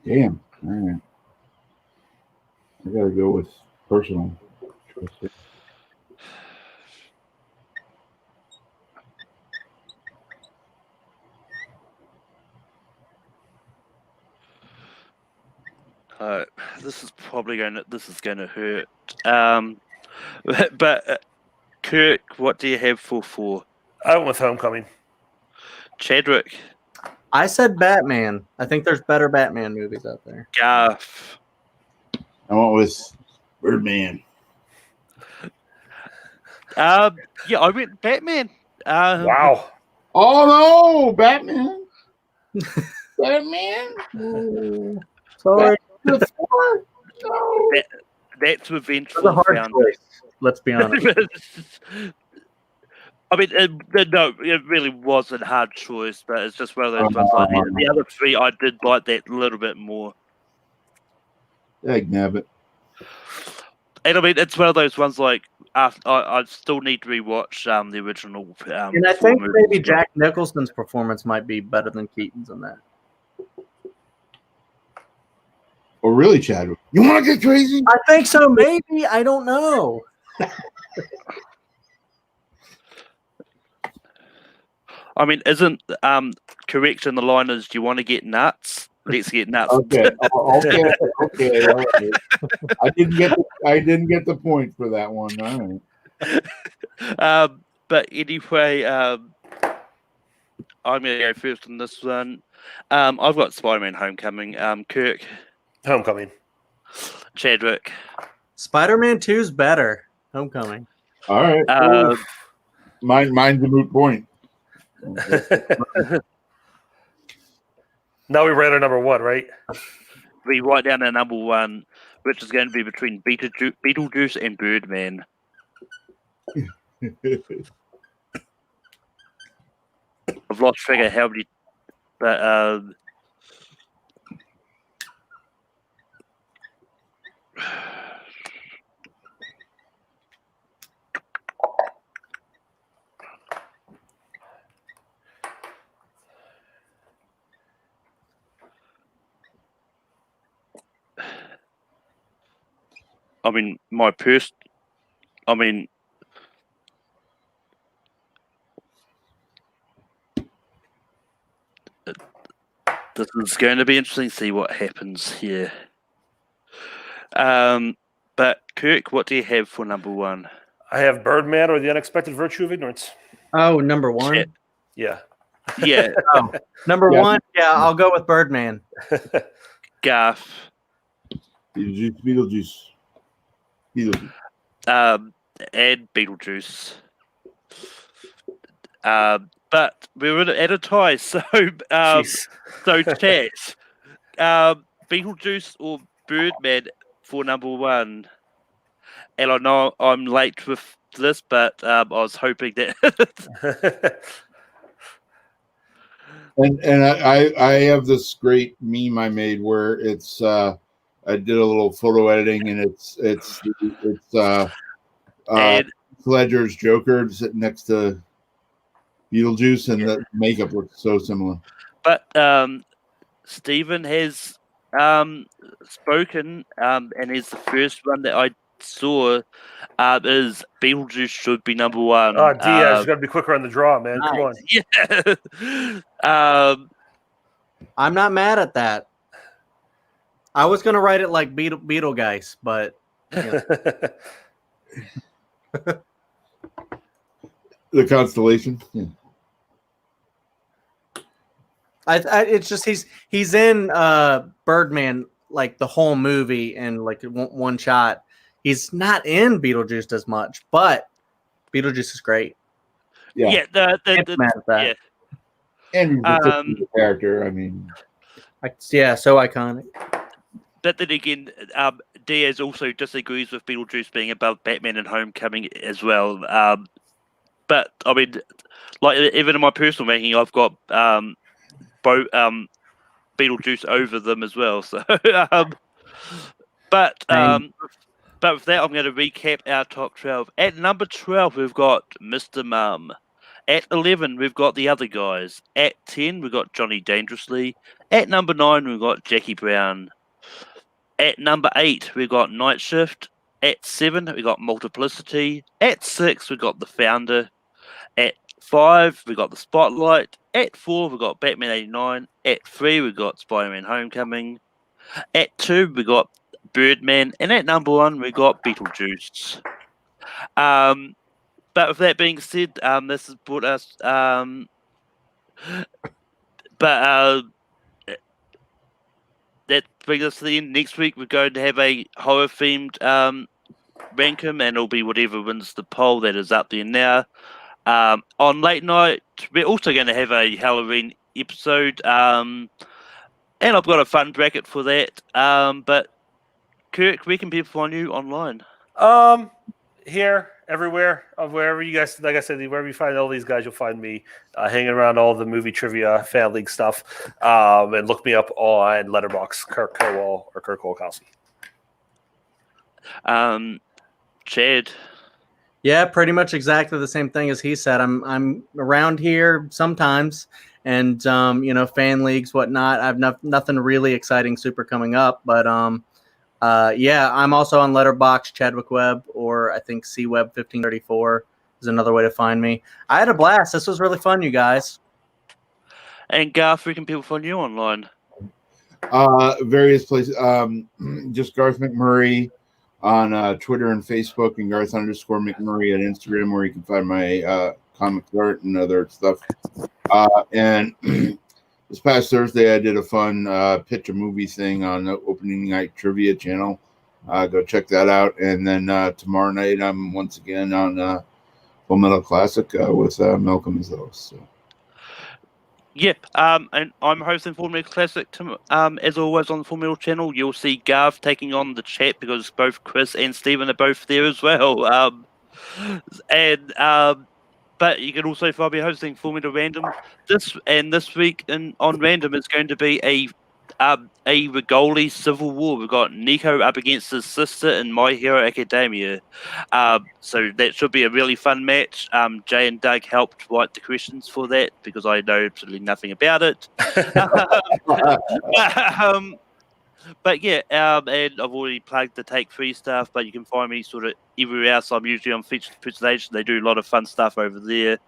Speaker 4: Damn. All right. I gotta go with personal choice.
Speaker 1: This is going to hurt. But Kirk, what do you have for 4?
Speaker 2: I went with Homecoming.
Speaker 1: Chadwick.
Speaker 3: I said Batman. I think there's better Batman movies out there.
Speaker 1: Garth.
Speaker 4: I went with Birdman.
Speaker 1: Yeah, I went Batman.
Speaker 2: Wow.
Speaker 4: Oh no, Batman. Batman.
Speaker 3: Sorry.
Speaker 4: No.
Speaker 1: That's revenge
Speaker 3: That's
Speaker 1: for
Speaker 3: a
Speaker 1: the
Speaker 3: hard
Speaker 1: Founder.
Speaker 3: choice. Let's be honest.
Speaker 1: I mean, no, it really was a hard choice, but it's just one of those ones. Like the other 3, I did like that a little bit more.
Speaker 4: Nabbit.
Speaker 1: And I mean, it's one of those ones like I still need to rewatch the original.
Speaker 3: And I think maybe Jack Nicholson's performance might be better than Keaton's in that.
Speaker 4: Oh, really, Chadwick? You want to get crazy?
Speaker 3: I think so. Maybe. I don't know.
Speaker 1: I mean, isn't correct in the line is do you want to get nuts? Let's get nuts.
Speaker 4: Okay. Okay. All right. I didn't get the point for that one. All
Speaker 1: right. But anyway, I'm going to go first on this one. I've got Spider-Man: Homecoming. Kirk.
Speaker 2: Homecoming.
Speaker 1: Chadwick.
Speaker 3: Spider-Man 2's better. Homecoming.
Speaker 4: All right. Mine's a moot point.
Speaker 2: Now we read our number 1, right?
Speaker 1: We write down our number 1, which is going to be between Beetlejuice and Birdman. I've lost track of how many, but I mean, this is going to be interesting to see what happens here. But Kirk, what do you have for number 1?
Speaker 2: I have Birdman or the Unexpected Virtue of Ignorance.
Speaker 3: Oh, number 1?
Speaker 2: Yeah.
Speaker 1: Yeah.
Speaker 3: Oh, number 1? Yeah, I'll go with Birdman.
Speaker 1: Garth.
Speaker 4: Beetlejuice.
Speaker 1: And Beetlejuice. But we're at a tie, so chat. Beetlejuice or Birdman for number 1. And I know I'm late with this, but I was hoping that.
Speaker 4: And I have this great meme I made where it's I did a little photo editing and it's Ledger's Joker sitting next to Beetlejuice, and the makeup looks so similar.
Speaker 1: But Stephen has spoken, and he's the first one that I saw is Beetlejuice should be number 1.
Speaker 2: Oh, Diaz, you got to be quicker on the draw, man.
Speaker 3: Nice.
Speaker 2: Come on.
Speaker 1: Yeah.
Speaker 3: I'm not mad at that. I was going to write it like Beetlegeist, but
Speaker 4: The constellation. Yeah.
Speaker 3: It's just he's in Birdman like the whole movie and like one shot. He's not in Beetlejuice as much, but Beetlejuice is great.
Speaker 1: Yeah, yeah.
Speaker 4: And he's the character. I mean,
Speaker 3: so iconic.
Speaker 1: But then again, Diaz also disagrees with Beetlejuice being above Batman and Homecoming as well. But I mean, like even in my personal ranking, I've got both Beetlejuice over them as well. So, but with that, I'm going to recap our top 12. At number 12, we've got Mr. Mum. At 11, we've got The Other Guys. At 10, we've got Johnny Dangerously. At number 9, we've got Jackie Brown. At number 8, we've got Night Shift. At 7, we got Multiplicity. At 6, we got The Founder. At 5, we got The Spotlight. At 4, we got Batman 89. At 3, we got Spider-Man Homecoming. At 2, we got Birdman. And at number 1, we got Beetlejuice. But with that being said, this has brought us... that brings us to the end. Next week, we're going to have a horror-themed rank 'em, and it'll be whatever wins the poll that is up there now. On late night, we're also going to have a Halloween episode, and I've got a fun bracket for that. But Kirk, where can people find you online?
Speaker 2: Here, everywhere, wherever you guys, like I said, wherever you find all these guys, you'll find me hanging around all the movie trivia, fan league stuff, and look me up on Letterboxd, Kirk Colwell or Kirk Wolkowski.
Speaker 1: Chad.
Speaker 3: Yeah, pretty much exactly the same thing as he said. I'm around here sometimes, and fan leagues, whatnot. I've nothing really exciting super coming up, but yeah, I'm also on Letterboxd, Chadwick Webb, or I think CWeb1534 is another way to find me. I had a blast. This was really fun, you guys.
Speaker 1: And Garth, where can people find you online?
Speaker 4: Various places. Just Garth McMurray on Twitter and Facebook, and Garth_McMurray at Instagram, where you can find my comic art and other stuff. And this past Thursday, I did a fun pitch a movie thing on the opening night trivia channel. Go check that out. And then tomorrow night, I'm once again on Full Metal Classic with Malcolm as the host. So.
Speaker 1: Yep, and I'm hosting Full Metal Classic. As always on the Full Metal channel, you'll see Garth taking on the chat because both Chris and Stephen are both there as well. But you can also find me hosting Full Metal Random. This week on Random is going to be a Rigoli Civil War. We've got Nico up against his sister in My Hero Academia. So that should be a really fun match. Jay and Doug helped write the questions for that because I know absolutely nothing about it. But yeah, and I've already plugged the Take 3 stuff, but you can find me sort of everywhere else. I'm usually on Featured Presentation. They do a lot of fun stuff over there.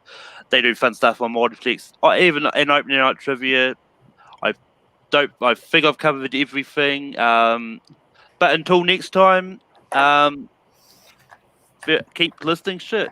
Speaker 1: They do fun stuff on Multiplex. Even in Opening Night Trivia, I think I've covered everything. But until next time, keep listening shit.